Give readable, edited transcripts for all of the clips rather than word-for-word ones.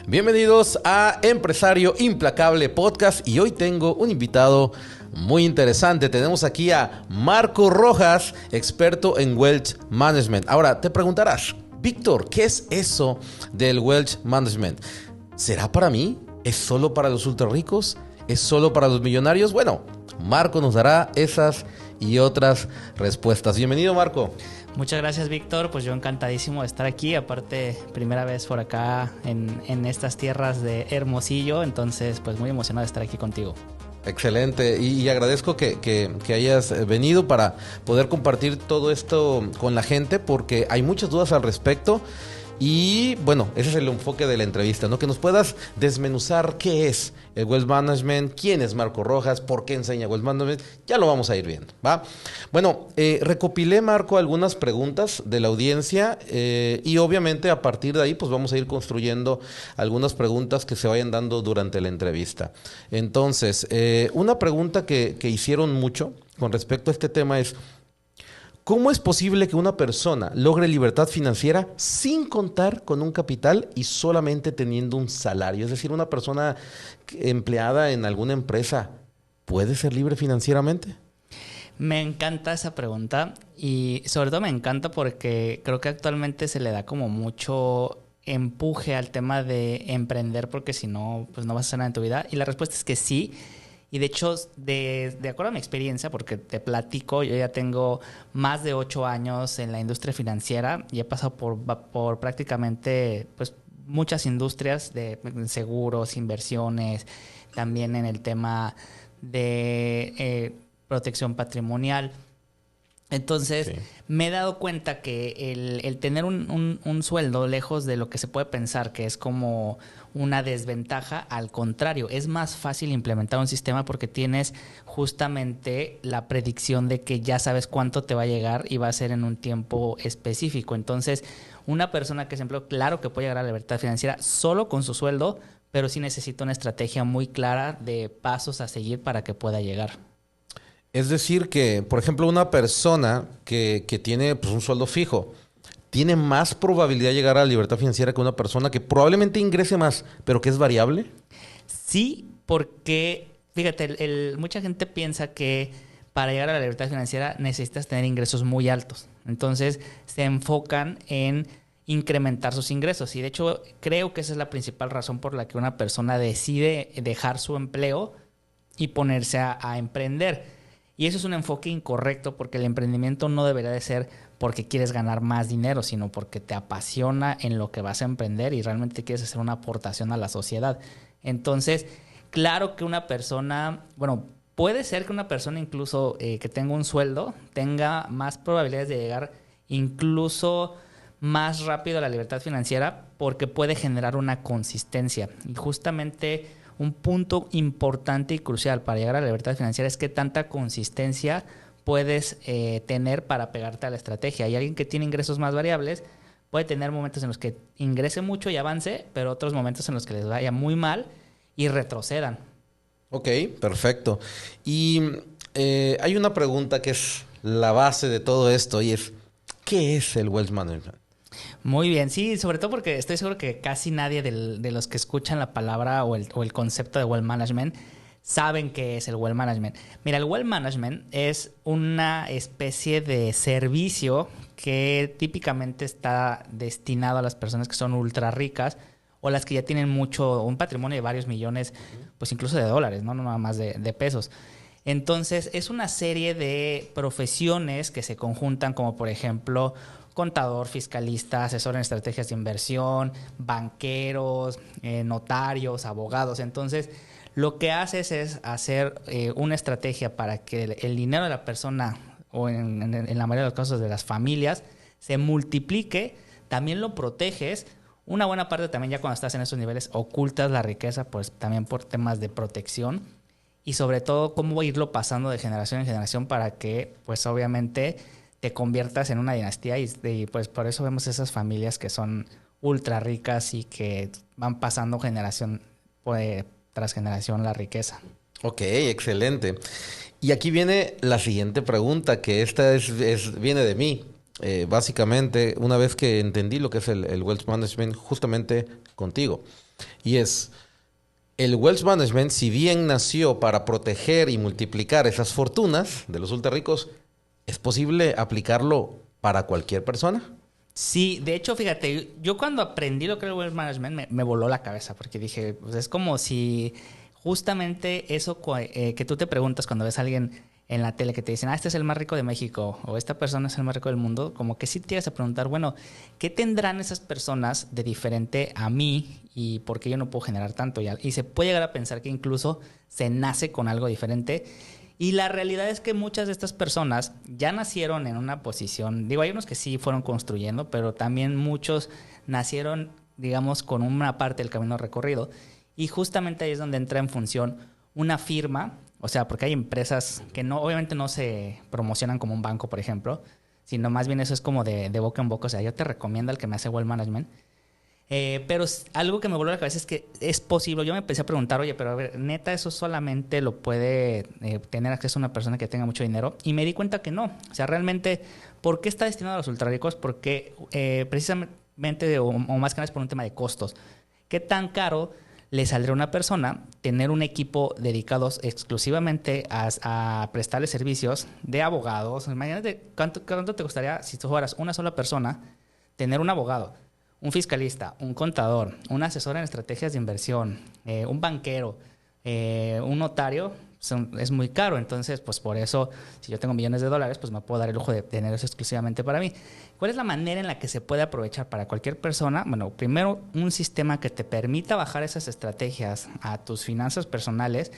Bienvenidos a Empresario Implacable Podcast y hoy tengo un invitado muy interesante. Tenemos aquí a Marco Rojas, experto en Wealth Management. Ahora, te preguntarás, Víctor, ¿qué es eso del Wealth Management? ¿Será para mí? ¿Es solo para los ultra ricos? ¿Es solo para los millonarios? Bueno, Marco nos dará esas y otras respuestas. Bienvenido, Marco. Muchas gracias, Víctor. Pues yo encantadísimo de estar aquí. Aparte, primera vez por acá en estas tierras de Hermosillo. Entonces, pues muy emocionado de estar aquí contigo. Excelente. Y agradezco que hayas venido para poder compartir todo esto con la gente porque hay muchas dudas al respecto. Y bueno, ese es el enfoque de la entrevista, ¿no? Que nos puedas desmenuzar qué es el Wealth Management, quién es Marco Rojas, por qué enseña Wealth Management, ya lo vamos a ir viendo, ¿va? Bueno, recopilé, Marco, algunas preguntas de la audiencia y obviamente a partir de ahí pues vamos a ir construyendo algunas preguntas que se vayan dando durante la entrevista. Entonces, una pregunta que hicieron mucho con respecto a este tema es: ¿cómo es posible que una persona logre libertad financiera sin contar con un capital y solamente teniendo un salario? Es decir, una persona empleada en alguna empresa, ¿puede ser libre financieramente? Me encanta esa pregunta y sobre todo me encanta porque creo que actualmente se le da como mucho empuje al tema de emprender porque si no, pues no vas a hacer nada en tu vida. Y la respuesta es que sí. Y de hecho, de acuerdo a mi experiencia, porque te platico, yo ya tengo más de 8 años en la industria financiera y he pasado por prácticamente pues, muchas industrias de seguros, inversiones, también en el tema de protección patrimonial. Entonces, sí, me he dado cuenta que el tener un sueldo lejos de lo que se puede pensar que es como una desventaja, al contrario, es más fácil implementar un sistema porque tienes justamente la predicción de que ya sabes cuánto te va a llegar y va a ser en un tiempo específico. Entonces, una persona que se empleó, claro que puede llegar a la libertad financiera solo con su sueldo, pero sí necesita una estrategia muy clara de pasos a seguir para que pueda llegar. Es decir que, por ejemplo, una persona que tiene pues, un sueldo fijo, ¿tiene más probabilidad de llegar a la libertad financiera que una persona que probablemente ingrese más, pero que es variable? Sí, porque, fíjate, mucha gente piensa que para llegar a la libertad financiera necesitas tener ingresos muy altos. Entonces, se enfocan en incrementar sus ingresos. Y de hecho, creo que esa es la principal razón por la que una persona decide dejar su empleo y ponerse a emprender. Y eso es un enfoque incorrecto porque el emprendimiento no debería de ser porque quieres ganar más dinero, sino porque te apasiona en lo que vas a emprender y realmente quieres hacer una aportación a la sociedad. Entonces, claro que una persona, bueno, puede ser que una persona incluso que tenga un sueldo tenga más probabilidades de llegar incluso más rápido a la libertad financiera porque puede generar una consistencia. Y justamente un punto importante y crucial para llegar a la libertad financiera es qué tanta consistencia puedes tener para pegarte a la estrategia. Y alguien que tiene ingresos más variables puede tener momentos en los que ingrese mucho y avance, pero otros momentos en los que les vaya muy mal y retrocedan. Ok, perfecto. Y hay una pregunta que es la base de todo esto y es: ¿qué es el Wealth Management? Muy bien, sí, sobre todo porque estoy seguro que casi nadie de los que escuchan la palabra o el concepto de Wealth Management saben qué es el Wealth Management. Mira, el Wealth Management es una especie de servicio que típicamente está destinado a las personas que son ultra ricas o las que ya tienen un patrimonio de varios millones, pues incluso de dólares, no nada más de pesos. Entonces, es una serie de profesiones que se conjuntan como, por ejemplo, contador, fiscalista, asesor en estrategias de inversión, banqueros, notarios, abogados. Entonces, lo que haces es hacer una estrategia para que el dinero de la persona o en la mayoría de los casos de las familias se multiplique. También lo proteges. Una buena parte también ya cuando estás en esos niveles ocultas la riqueza, pues también por temas de protección. Y sobre todo cómo irlo pasando de generación en generación para que pues obviamente te conviertas en una dinastía y pues por eso vemos esas familias que son ultra ricas y que van pasando generación tras generación la riqueza. Ok, excelente. Y aquí viene la siguiente pregunta, que esta viene de mí. Básicamente, una vez que entendí lo que es el Wealth Management justamente contigo. Y es, el Wealth Management, si bien nació para proteger y multiplicar esas fortunas de los ultra ricos, ¿es posible aplicarlo para cualquier persona? Sí, de hecho, fíjate, yo cuando aprendí lo que era el Wealth Management me voló la cabeza porque dije, pues es como si justamente eso que tú te preguntas cuando ves a alguien en la tele que te dicen, este es el más rico de México o esta persona es el más rico del mundo, como que sí te llegas a preguntar, bueno, ¿qué tendrán esas personas de diferente a mí y por qué yo no puedo generar tanto? Y se puede llegar a pensar que incluso se nace con algo diferente. Y la realidad es que muchas de estas personas ya nacieron en una posición, digo, hay unos que sí fueron construyendo, pero también muchos nacieron, digamos, con una parte del camino recorrido. Y justamente ahí es donde entra en función una firma, o sea, porque hay empresas que no, obviamente no se promocionan como un banco, por ejemplo, sino más bien eso es como de boca en boca. O sea, yo te recomiendo al que me hace Wealth Management. Pero algo que me volvió a la cabeza es que es posible. Yo me empecé a preguntar, oye, pero a ver, neta, eso solamente lo puede tener acceso a una persona que tenga mucho dinero. Y me di cuenta que no. O sea, realmente, ¿por qué está destinado a los ultrarricos? Porque precisamente, o más que nada es por un tema de costos. ¿Qué tan caro le saldría a una persona tener un equipo dedicados exclusivamente a prestarle servicios de abogados? Imagínate cuánto te costaría si tú fueras una sola persona tener un abogado, un fiscalista, un contador, un asesor en estrategias de inversión, un banquero, un notario. Es muy caro. Entonces, pues por eso, si yo tengo millones de dólares, pues me puedo dar el lujo de tener eso exclusivamente para mí. ¿Cuál es la manera en la que se puede aprovechar para cualquier persona? Bueno, primero, un sistema que te permita bajar esas estrategias a tus finanzas personales.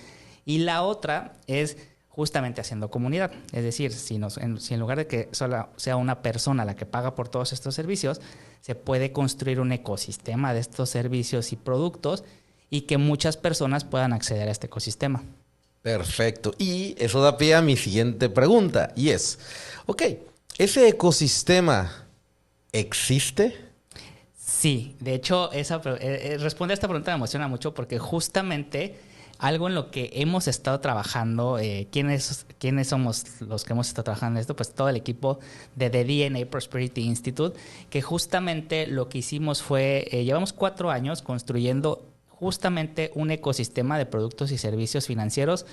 Y la otra es justamente haciendo comunidad. Es decir, si en lugar de que solo sea una persona la que paga por todos estos servicios, se puede construir un ecosistema de estos servicios y productos y que muchas personas puedan acceder a este ecosistema. Perfecto. Y eso da pie a mi siguiente pregunta. Y es, ok, ¿ese ecosistema existe? Sí, de hecho, responder a esta pregunta me emociona mucho porque justamente algo en lo que hemos estado trabajando, ¿quiénes somos los que hemos estado trabajando en esto? Pues todo el equipo de The DNA Prosperity Institute, que justamente lo que hicimos fue, llevamos 4 años construyendo justamente un ecosistema de productos y servicios financieros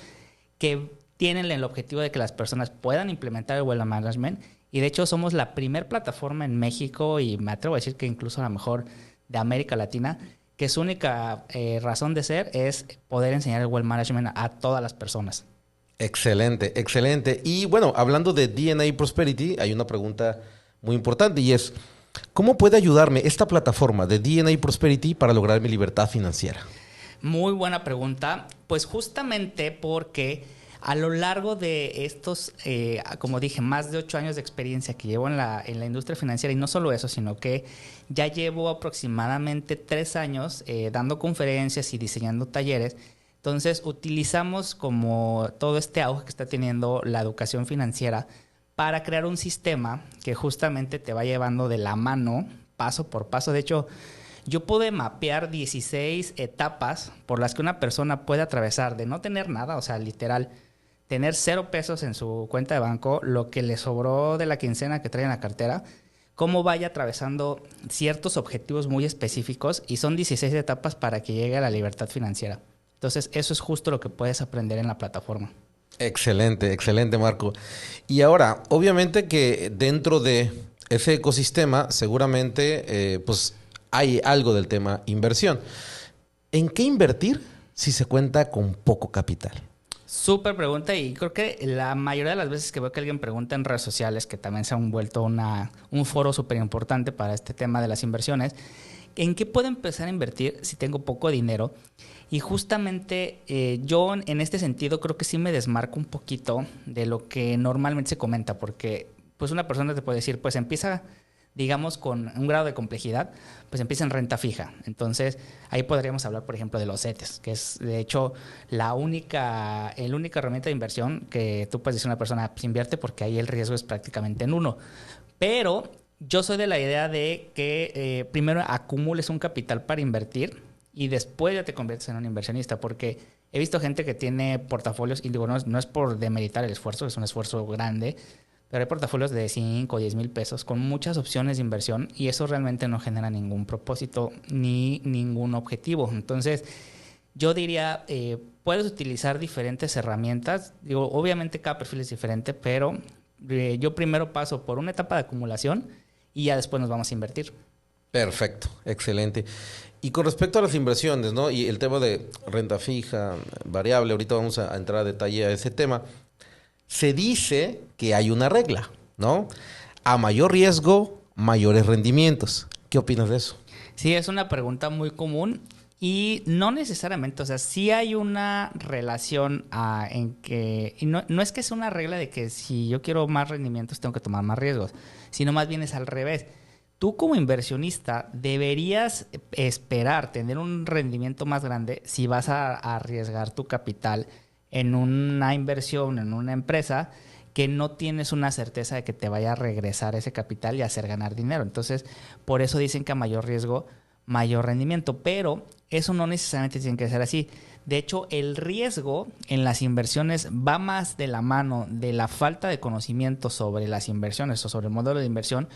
que tienen el objetivo de que las personas puedan implementar el Wealth Management. Y de hecho somos la primer plataforma en México y me atrevo a decir que incluso a lo mejor de América Latina, que su única razón de ser es poder enseñar el Wealth Management a todas las personas. Excelente, excelente. Y bueno, hablando de DNA Prosperity, hay una pregunta muy importante y es, ¿cómo puede ayudarme esta plataforma de DNA Prosperity para lograr mi libertad financiera? Muy buena pregunta. Pues justamente porque a lo largo de estos, como dije, más de 8 años de experiencia que llevo en la industria financiera, y no solo eso, sino que ya llevo aproximadamente 3 años dando conferencias y diseñando talleres. Entonces utilizamos como todo este auge que está teniendo la educación financiera para crear un sistema que justamente te va llevando de la mano, paso por paso. De hecho, yo pude mapear 16 etapas por las que una persona puede atravesar de no tener nada, o sea, literal, tener 0 pesos en su cuenta de banco, lo que le sobró de la quincena que trae en la cartera, cómo vaya atravesando ciertos objetivos muy específicos, y son 16 etapas para que llegue a la libertad financiera. Entonces, eso es justo lo que puedes aprender en la plataforma. Excelente, excelente, Marco. Y ahora, obviamente que dentro de ese ecosistema seguramente pues hay algo del tema inversión. ¿En qué invertir si se cuenta con poco capital? Súper pregunta, y creo que la mayoría de las veces que veo que alguien pregunta en redes sociales, que también se han vuelto un foro súper importante para este tema de las inversiones, ¿en qué puedo empezar a invertir si tengo poco dinero? Y justamente yo en este sentido creo que sí me desmarco un poquito de lo que normalmente se comenta, porque pues una persona te puede decir, pues empieza, digamos, con un grado de complejidad, pues empieza en renta fija. Entonces, ahí podríamos hablar, por ejemplo, de los CETES, que es, de hecho, la única herramienta de inversión que tú puedes decir a una persona, pues invierte, porque ahí el riesgo es prácticamente nulo. Pero yo soy de la idea de que primero acumules un capital para invertir y después ya te conviertes en un inversionista, porque he visto gente que tiene portafolios, y digo, no es por demeritar el esfuerzo, es un esfuerzo grande, Pero hay portafolios de 5 o 10 mil pesos con muchas opciones de inversión y eso realmente no genera ningún propósito ni ningún objetivo. Entonces, yo diría, puedes utilizar diferentes herramientas. Digo, obviamente cada perfil es diferente, pero yo primero paso por una etapa de acumulación y ya después nos vamos a invertir. Perfecto, excelente. Y con respecto a las inversiones, ¿no? Y el tema de renta fija, variable, ahorita vamos a entrar a detalle a ese tema. Se dice que hay una regla, ¿no? A mayor riesgo, mayores rendimientos. ¿Qué opinas de eso? Sí, es una pregunta muy común y no necesariamente, o sea, sí hay una relación en que, y no es que sea una regla de que si yo quiero más rendimientos tengo que tomar más riesgos, sino más bien es al revés. Tú como inversionista deberías esperar tener un rendimiento más grande si vas a arriesgar tu capital en una inversión, en una empresa que no tienes una certeza de que te vaya a regresar ese capital y hacer ganar dinero. Entonces, por eso dicen que a mayor riesgo, mayor rendimiento. Pero eso no necesariamente tiene que ser así. De hecho, el riesgo en las inversiones va más de la mano de la falta de conocimiento sobre las inversiones o sobre el modelo de inversión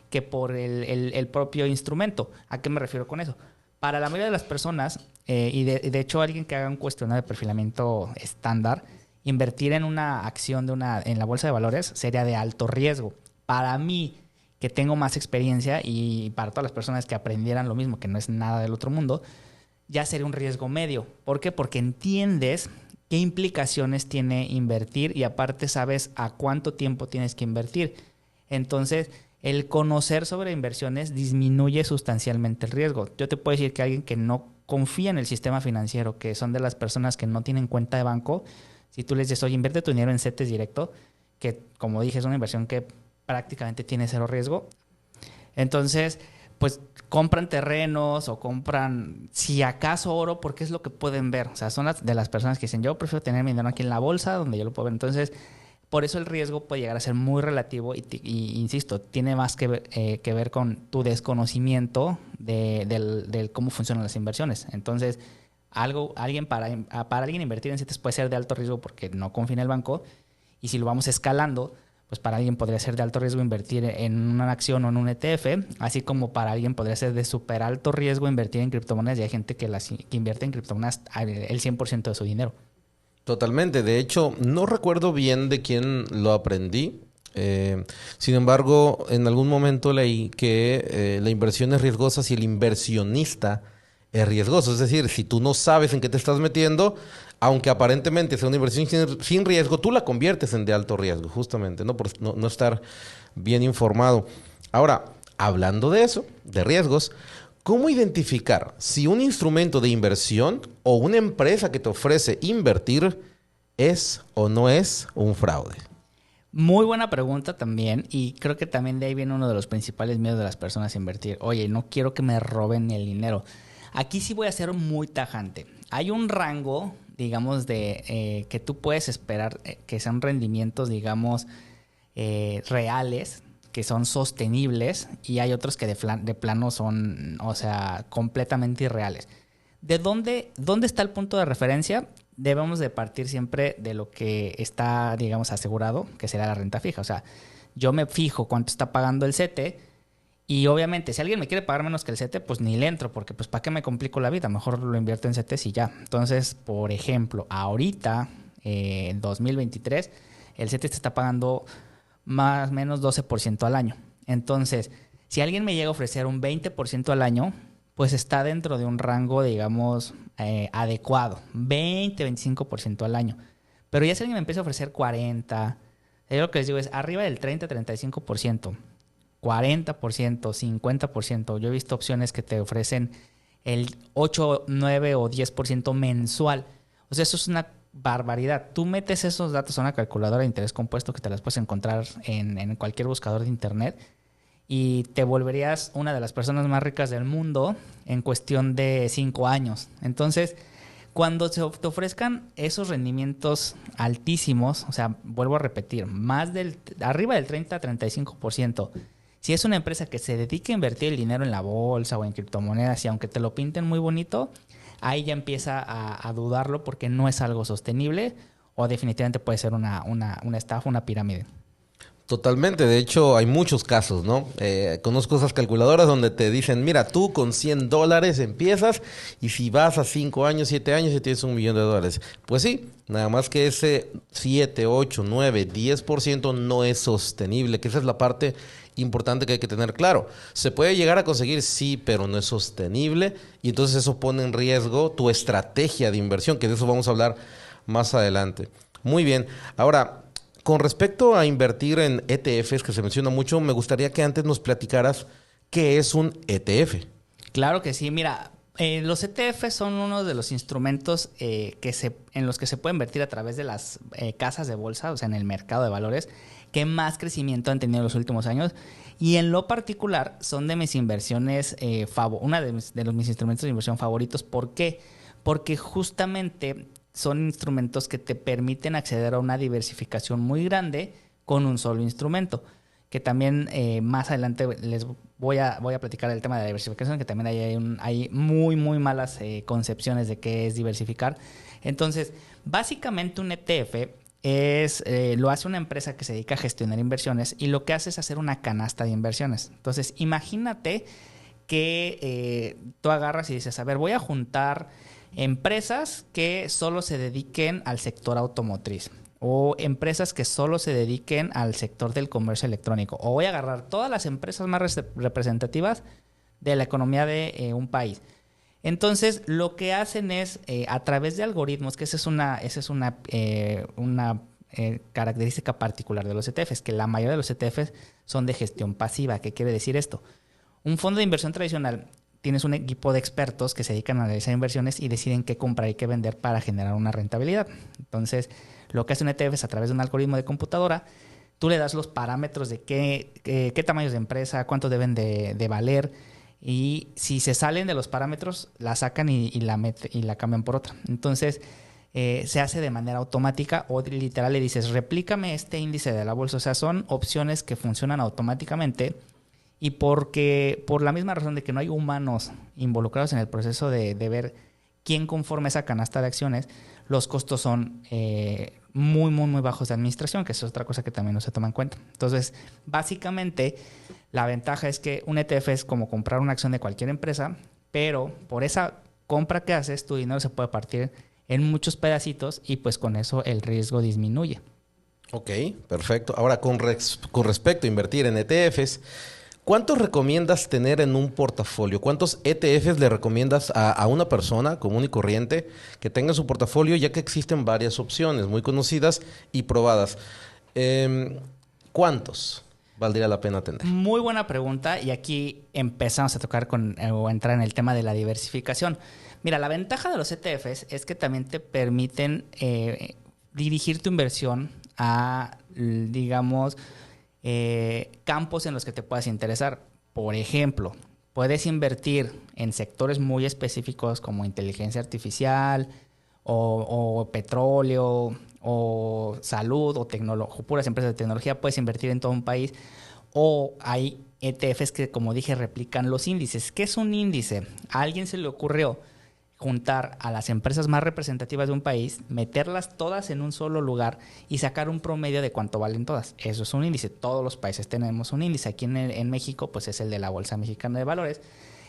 que por el propio instrumento. ¿A qué me refiero con eso? Para la mayoría de las personas, y de hecho alguien que haga un cuestionario de perfilamiento estándar, invertir en una acción en la bolsa de valores sería de alto riesgo. Para mí, que tengo más experiencia, y para todas las personas que aprendieran lo mismo, que no es nada del otro mundo, ya sería un riesgo medio. ¿Por qué? Porque entiendes qué implicaciones tiene invertir y aparte sabes a cuánto tiempo tienes que invertir. Entonces, el conocer sobre inversiones disminuye sustancialmente el riesgo. Yo te puedo decir que alguien que no confía en el sistema financiero, que son de las personas que no tienen cuenta de banco, si tú les dices, oye, invierte tu dinero en CETES directo, que como dije es una inversión que prácticamente tiene cero riesgo, entonces pues compran terrenos o compran, si acaso, oro, porque es lo que pueden ver. O sea, son de las personas que dicen, yo prefiero tener mi dinero aquí en la bolsa donde yo lo puedo ver. Entonces, por eso el riesgo puede llegar a ser muy relativo y insisto, tiene más que ver con tu desconocimiento del cómo funcionan las inversiones. Entonces, para alguien invertir en CETES puede ser de alto riesgo porque no confía en el banco, y si lo vamos escalando, pues para alguien podría ser de alto riesgo invertir en una acción o en un ETF, así como para alguien podría ser de súper alto riesgo invertir en criptomonedas, y hay gente que invierte en criptomonedas el 100% de su dinero. Totalmente. De hecho, no recuerdo bien de quién lo aprendí. Sin embargo, en algún momento leí que la inversión es riesgosa si el inversionista es riesgoso. Es decir, si tú no sabes en qué te estás metiendo, aunque aparentemente sea una inversión sin riesgo, tú la conviertes en de alto riesgo, justamente, ¿no? Por no estar bien informado. Ahora, hablando de eso, de riesgos, ¿cómo identificar si un instrumento de inversión o una empresa que te ofrece invertir es o no es un fraude? Muy buena pregunta también, y creo que también de ahí viene uno de los principales miedos de las personas a invertir. Oye, no quiero que me roben el dinero. Aquí sí voy a ser muy tajante. Hay un rango, digamos, de que tú puedes esperar que sean rendimientos, digamos, reales, que son sostenibles, y hay otros que de plano son, o sea, completamente irreales. ¿Dónde está el punto de referencia? Debemos de partir siempre de lo que está, digamos, asegurado, que será la renta fija. O sea, yo me fijo cuánto está pagando el CETE, y obviamente si alguien me quiere pagar menos que el CETE, pues ni le entro, porque pues ¿para qué me complico la vida? Mejor lo invierto en CETES y ya. Entonces, por ejemplo, ahorita, en 2023, el CETE te está pagando más o menos 12% al año. Entonces, si alguien me llega a ofrecer un 20% al año, pues está dentro de un rango, digamos, adecuado. 20-25% al año. Pero ya si alguien me empieza a ofrecer 40%, yo lo que les digo es arriba del 30-35%, 40%, 50%. Yo he visto opciones que te ofrecen el 8, 9 o 10% mensual. O sea, eso es una barbaridad. Tú metes esos datos a una calculadora de interés compuesto que te las puedes encontrar en cualquier buscador de internet, y te volverías una de las personas más ricas del mundo en cuestión de 5 años. Entonces, cuando te ofrezcan esos rendimientos altísimos, o sea, vuelvo a repetir, arriba del 30-35%, si es una empresa que se dedica a invertir el dinero en la bolsa o en criptomonedas, y aunque te lo pinten muy bonito, ahí ya empieza a dudarlo, porque no es algo sostenible, o definitivamente puede ser una estafa, una pirámide. Totalmente, de hecho hay muchos casos, ¿no? Conozco esas calculadoras donde te dicen, mira, tú con $100 empiezas y si vas a 5 años, 7 años ya tienes $1 millón. Pues sí, nada más que ese 7, 8, 9, 10% no es sostenible, que esa es la parte importante que hay que tener claro. Se puede llegar a conseguir, sí, pero no es sostenible y entonces eso pone en riesgo tu estrategia de inversión, que de eso vamos a hablar más adelante. Muy bien, ahora... Con respecto a invertir en ETFs, que se menciona mucho, me gustaría que antes nos platicaras qué es un ETF. Claro que sí, mira, los ETF son uno de los instrumentos en los que se puede invertir a través de las casas de bolsa, o sea, en el mercado de valores, que más crecimiento han tenido en los últimos años. Y en lo particular son de mis inversiones, una de mis instrumentos de inversión favoritos. ¿Por qué? Porque justamente son instrumentos que te permiten acceder a una diversificación muy grande con un solo instrumento. Que también más adelante les voy a platicar del tema de la diversificación, que también hay muy, muy malas concepciones de qué es diversificar. Entonces, básicamente un ETF lo hace una empresa que se dedica a gestionar inversiones y lo que hace es hacer una canasta de inversiones. Entonces, imagínate que tú agarras y dices, a ver, voy a juntar empresas que solo se dediquen al sector automotriz o empresas que solo se dediquen al sector del comercio electrónico, o voy a agarrar todas las empresas más representativas de la economía de un país. Entonces, lo que hacen es, a través de algoritmos, que esa es una característica particular de los ETFs, que la mayoría de los ETFs son de gestión pasiva. ¿Qué quiere decir esto? Un fondo de inversión tradicional, tienes un equipo de expertos que se dedican a analizar inversiones y deciden qué comprar y qué vender para generar una rentabilidad. Entonces, lo que hace un ETF es, a través de un algoritmo de computadora, tú le das los parámetros de qué tamaños de empresa, cuánto deben de valer, y si se salen de los parámetros, la sacan y la cambian por otra. Entonces, se hace de manera automática, o literal le dices, replícame este índice de la bolsa. O sea, son opciones que funcionan automáticamente. Y por la misma razón de que no hay humanos involucrados en el proceso de ver quién conforma esa canasta de acciones, los costos son muy, muy, muy bajos de administración, que es otra cosa que también no se toma en cuenta. Entonces, básicamente, la ventaja es que un ETF es como comprar una acción de cualquier empresa, pero por esa compra que haces, tu dinero se puede partir en muchos pedacitos y pues con eso el riesgo disminuye. Ok, perfecto. Ahora, con respecto a invertir en ETFs, ¿cuántos recomiendas tener en un portafolio? ¿Cuántos ETFs le recomiendas a una persona común y corriente que tenga su portafolio, ya que existen varias opciones muy conocidas y probadas? ¿Cuántos valdría la pena tener? Muy buena pregunta, y aquí empezamos a tocar o entrar en el tema de la diversificación. Mira, la ventaja de los ETFs es que también te permiten dirigir tu inversión a, digamos, campos en los que te puedas interesar. Por ejemplo, puedes invertir en sectores muy específicos como inteligencia artificial o petróleo o salud o puras empresas de tecnología. Puedes invertir en todo un país, o hay ETFs que, como dije, replican los índices. ¿Qué es un índice? A alguien se le ocurrió juntar a las empresas más representativas de un país, meterlas todas en un solo lugar y sacar un promedio de cuánto valen todas. Eso es un índice. Todos los países tenemos un índice. Aquí en México, pues es el de la Bolsa Mexicana de Valores,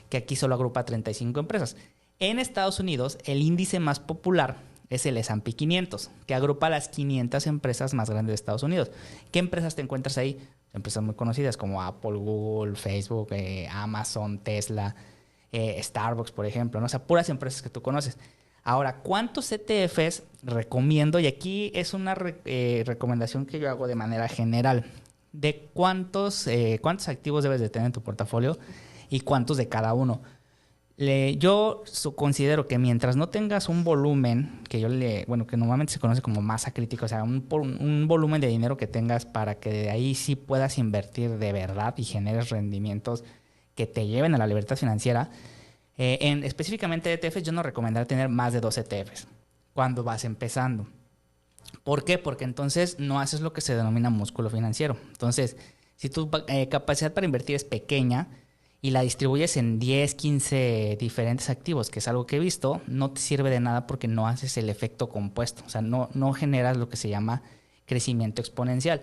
que aquí solo agrupa 35 empresas. En Estados Unidos, el índice más popular es el S&P 500, que agrupa las 500 empresas más grandes de Estados Unidos. ¿Qué empresas te encuentras ahí? Empresas muy conocidas como Apple, Google, Facebook, Amazon, Tesla, Starbucks, por ejemplo, ¿no? O sea, puras empresas que tú conoces. Ahora, ¿cuántos ETFs recomiendo? Y aquí es una recomendación que yo hago de manera general. De cuántos activos debes de tener en tu portafolio y cuántos de cada uno. Yo considero que mientras no tengas un volumen, que normalmente se conoce como masa crítica, o sea, un volumen de dinero que tengas para que de ahí sí puedas invertir de verdad y generes rendimientos que te lleven a la libertad financiera. Específicamente ETFs, yo no recomendaría tener más de 2 ETFs cuando vas empezando. ¿Por qué? Porque entonces no haces lo que se denomina músculo financiero. Entonces, si tu capacidad para invertir es pequeña y la distribuyes en 10, 15 diferentes activos, que es algo que he visto, no te sirve de nada porque no haces el efecto compuesto. O sea, no generas lo que se llama crecimiento exponencial.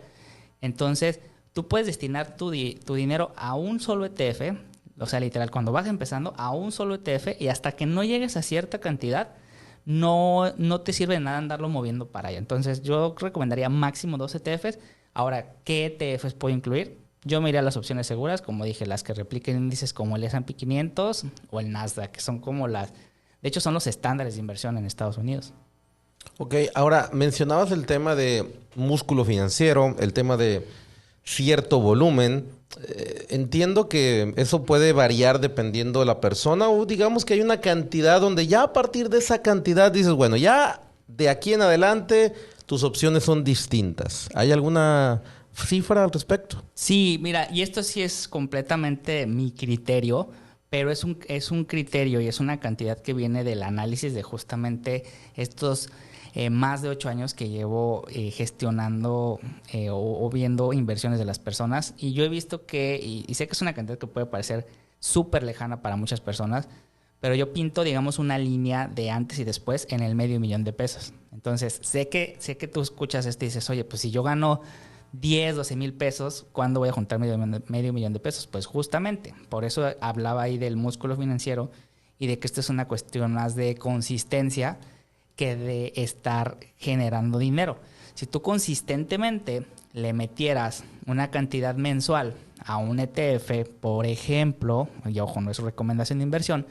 Entonces, tú puedes destinar tu dinero a un solo ETF, o sea, literal, cuando vas empezando, a un solo ETF, y hasta que no llegues a cierta cantidad, no te sirve de nada andarlo moviendo para allá. Entonces, yo recomendaría máximo 2 ETFs. Ahora, ¿qué ETFs puedo incluir? Yo me iría a las opciones seguras, como dije, las que repliquen índices como el S&P 500 o el Nasdaq, que son como las... De hecho, son los estándares de inversión en Estados Unidos. Ok, ahora mencionabas el tema de músculo financiero, el tema de cierto volumen. Entiendo que eso puede variar dependiendo de la persona o digamos que hay una cantidad donde ya a partir de esa cantidad dices, bueno, ya de aquí en adelante tus opciones son distintas. ¿Hay alguna cifra al respecto? Sí, mira, y esto sí es completamente mi criterio, pero es un criterio y es una cantidad que viene del análisis de justamente estos más de 8 años que llevo gestionando o viendo inversiones de las personas. Y yo he visto que, y sé que es una cantidad que puede parecer súper lejana para muchas personas, pero yo pinto, digamos, una línea de antes y después en el $500,000. Entonces, sé que tú escuchas esto y dices, oye, pues si yo gano 10, 12 mil pesos, ¿cuándo voy a juntar medio millón de pesos? Pues justamente, por eso hablaba ahí del músculo financiero y de que esto es una cuestión más de consistencia que de estar generando dinero. Si tú consistentemente le metieras una cantidad mensual a un ETF, por ejemplo, y ojo, no es recomendación de inversión,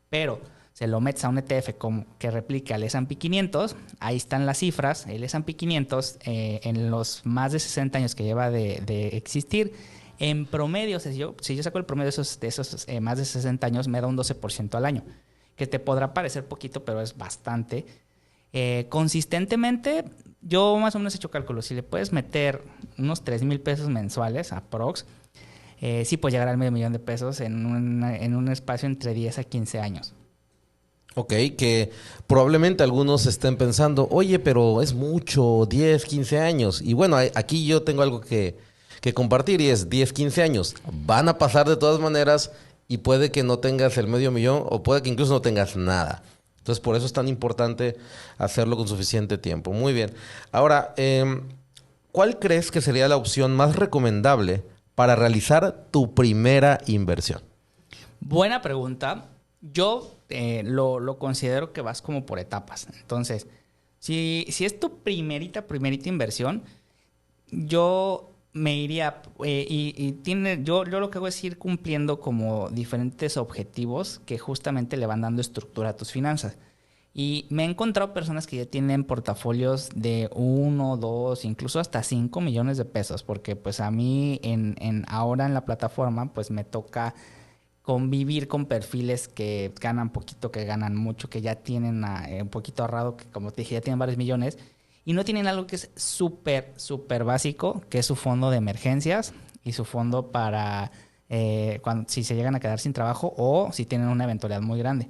pero se lo metes a un ETF que replique al S&P 500, ahí están las cifras. El S&P 500 en los más de 60 años que lleva de existir, en promedio, si yo saco el promedio de esos más de 60 años, me da un 12% al año, que te podrá parecer poquito, pero es bastante. Consistentemente, yo más o menos he hecho cálculos. Si le puedes meter unos 3,000 pesos mensuales aprox, sí puedes llegar al $500,000 en un espacio entre 10 a 15 años. Ok, que probablemente algunos estén pensando, oye, pero es mucho, 10, 15 años. Y bueno, aquí yo tengo algo que compartir y es 10, 15 años. Van a pasar de todas maneras y puede que no tengas el $500,000 o puede que incluso no tengas nada. Entonces, por eso es tan importante hacerlo con suficiente tiempo. Muy bien. Ahora, ¿cuál crees que sería la opción más recomendable para realizar tu primera inversión? Buena pregunta. Yo lo considero que vas como por etapas. Entonces, si es tu primerita inversión, yo me iría yo lo que hago es ir cumpliendo como diferentes objetivos que justamente le van dando estructura a tus finanzas. Y me he encontrado personas que ya tienen portafolios de 1, 2, incluso hasta 5 millones de pesos, porque pues a mí ahora en la plataforma pues me toca convivir con perfiles que ganan poquito, que ganan mucho, que ya tienen un poquito ahorrado, que como te dije ya tienen varios millones y no tienen algo que es súper, súper básico, que es su fondo de emergencias y su fondo para si se llegan a quedar sin trabajo o si tienen una eventualidad muy grande.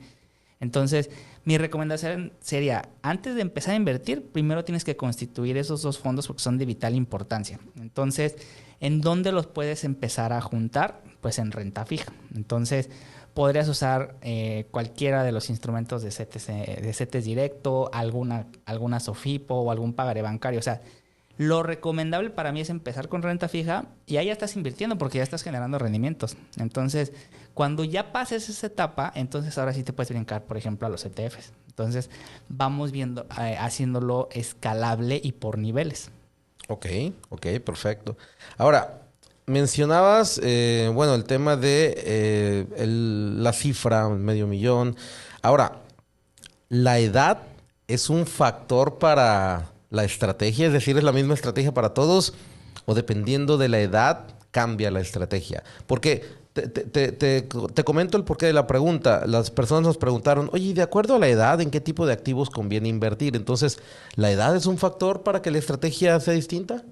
Entonces, mi recomendación sería, antes de empezar a invertir, primero tienes que constituir esos 2 fondos porque son de vital importancia. Entonces, ¿en dónde los puedes empezar a juntar? Pues en renta fija. Entonces, podrías usar cualquiera de los instrumentos de CETES directo, alguna SOFIPO o algún pagaré bancario. O sea, lo recomendable para mí es empezar con renta fija y ahí ya estás invirtiendo porque ya estás generando rendimientos. Entonces, cuando ya pases esa etapa, entonces ahora sí te puedes brincar, por ejemplo, a los ETFs. Entonces, vamos viendo, haciéndolo escalable y por niveles. Ok, perfecto. Ahora, mencionabas, bueno, el tema de la cifra, $500,000. Ahora, ¿la edad es un factor para la estrategia? Es decir, ¿es la misma estrategia para todos? ¿O dependiendo de la edad cambia la estrategia? Porque te comento el porqué de la pregunta. Las personas nos preguntaron, oye, de acuerdo a la edad, ¿en qué tipo de activos conviene invertir? Entonces, ¿la edad es un factor para que la estrategia sea distinta?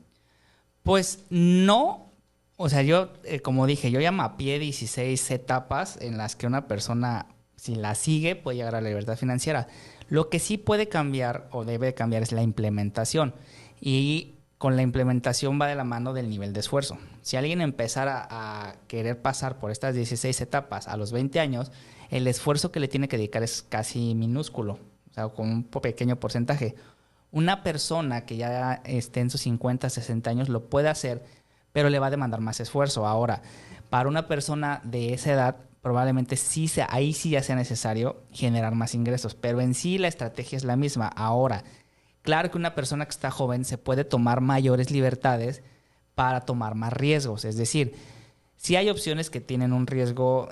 Pues no. O sea, yo, como dije, yo ya mapeé 16 etapas en las que una persona, si la sigue, puede llegar a la libertad financiera. Lo que sí puede cambiar o debe cambiar es la implementación. Y con la implementación va de la mano del nivel de esfuerzo. Si alguien empezara a querer pasar por estas 16 etapas a los 20 años, el esfuerzo que le tiene que dedicar es casi minúsculo, o sea, con un pequeño porcentaje. Una persona que ya esté en sus 50, 60 años lo puede hacer, pero le va a demandar más esfuerzo. Ahora, para una persona de esa edad, probablemente ahí sí ya sea necesario generar más ingresos, pero en sí la estrategia es la misma. Ahora, claro que una persona que está joven se puede tomar mayores libertades para tomar más riesgos. Es decir, sí hay opciones que tienen un riesgo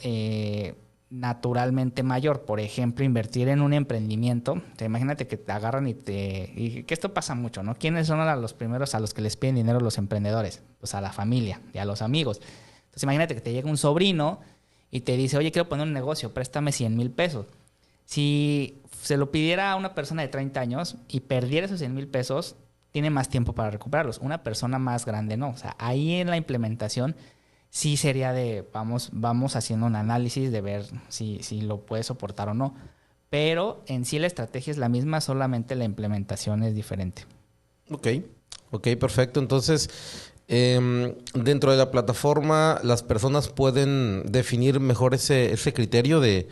naturalmente mayor. Por ejemplo, invertir en un emprendimiento. Imagínate que te agarran y que esto pasa mucho, ¿no? ¿Quiénes son los primeros a los que les piden dinero los emprendedores? Pues a la familia y a los amigos. Entonces imagínate que te llega un sobrino y te dice, oye, quiero poner un negocio, préstame 100,000 pesos. Si se lo pidiera a una persona de 30 años y perdiera esos 100,000 pesos, tiene más tiempo para recuperarlos. Una persona más grande no. O sea, ahí en la implementación sí sería de vamos haciendo un análisis de ver si lo puede soportar o no. Pero en sí la estrategia es la misma, solamente la implementación es diferente. Ok, perfecto. Entonces, dentro de la plataforma, las personas pueden definir mejor ese criterio de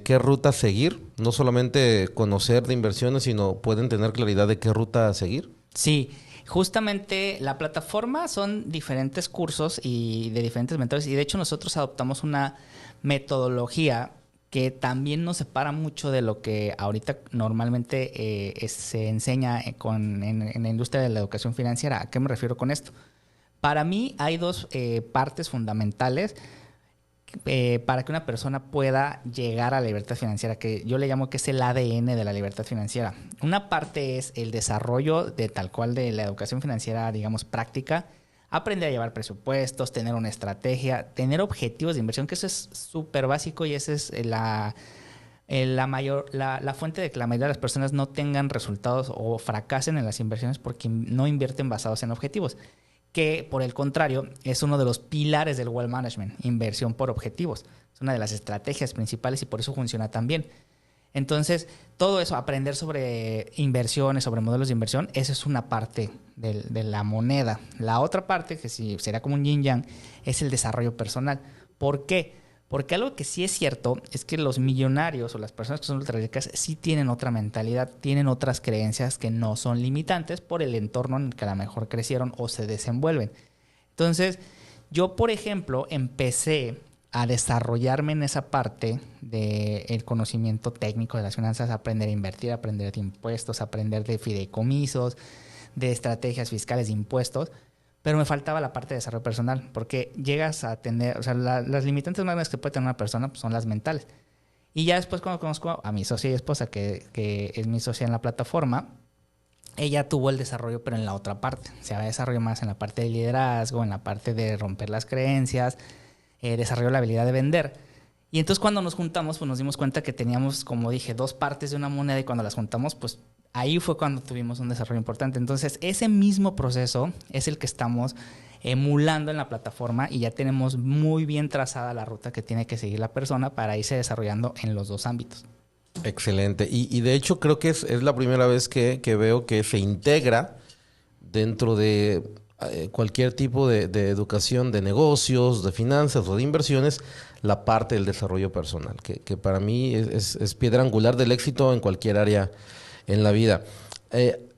qué ruta seguir. No solamente conocer de inversiones, sino pueden tener claridad de qué ruta seguir. Sí, justamente la plataforma son diferentes cursos y de diferentes mentores. Y de hecho nosotros adoptamos una metodología que también nos separa mucho de lo que ahorita normalmente se enseña en la industria de la educación financiera. ¿A qué me refiero con esto? Para mí hay dos partes fundamentales para que una persona pueda llegar a la libertad financiera, que yo le llamo que es el ADN de la libertad financiera. Una parte es el desarrollo de tal cual de la educación financiera, digamos, práctica, aprender a llevar presupuestos, tener una estrategia, tener objetivos de inversión, que eso es súper básico y esa es la fuente de que la mayoría de las personas no tengan resultados o fracasen en las inversiones porque no invierten basados en objetivos, que por el contrario es uno de los pilares del wealth management, inversión por objetivos. Es una de las estrategias principales y por eso funciona tan bien. Entonces, todo eso, aprender sobre inversiones, sobre modelos de inversión, eso es una parte de la moneda. La otra parte, que sí sería como un yin yang, es el desarrollo personal. ¿Por qué? Porque algo que sí es cierto es que los millonarios o las personas que son ultra ricas sí tienen otra mentalidad, tienen otras creencias que no son limitantes por el entorno en el que a lo mejor crecieron o se desenvuelven. Entonces, yo, por ejemplo, empecé a desarrollarme en esa parte del conocimiento técnico de las finanzas, aprender a invertir, aprender de impuestos, aprender de fideicomisos, de estrategias fiscales de impuestos, pero me faltaba la parte de desarrollo personal, porque llegas a tener, o sea, las limitantes más grandes que puede tener una persona pues, son las mentales. Y ya después cuando conozco a mi socia y esposa, que es mi socia en la plataforma, ella tuvo el desarrollo, pero en la otra parte. Se había desarrollado más en la parte de liderazgo, en la parte de romper las creencias, desarrolló la habilidad de vender. Y entonces cuando nos juntamos, pues nos dimos cuenta que teníamos, como dije, dos partes de una moneda y cuando las juntamos, pues ahí fue cuando tuvimos un desarrollo importante. Entonces, ese mismo proceso es el que estamos emulando en la plataforma y ya tenemos muy bien trazada la ruta que tiene que seguir la persona para irse desarrollando en los dos ámbitos. Excelente. Y de hecho creo que es la primera vez que veo que se integra dentro de cualquier tipo de educación de negocios, de finanzas o de inversiones, la parte del desarrollo personal, que para mí es piedra angular del éxito en cualquier área en la vida.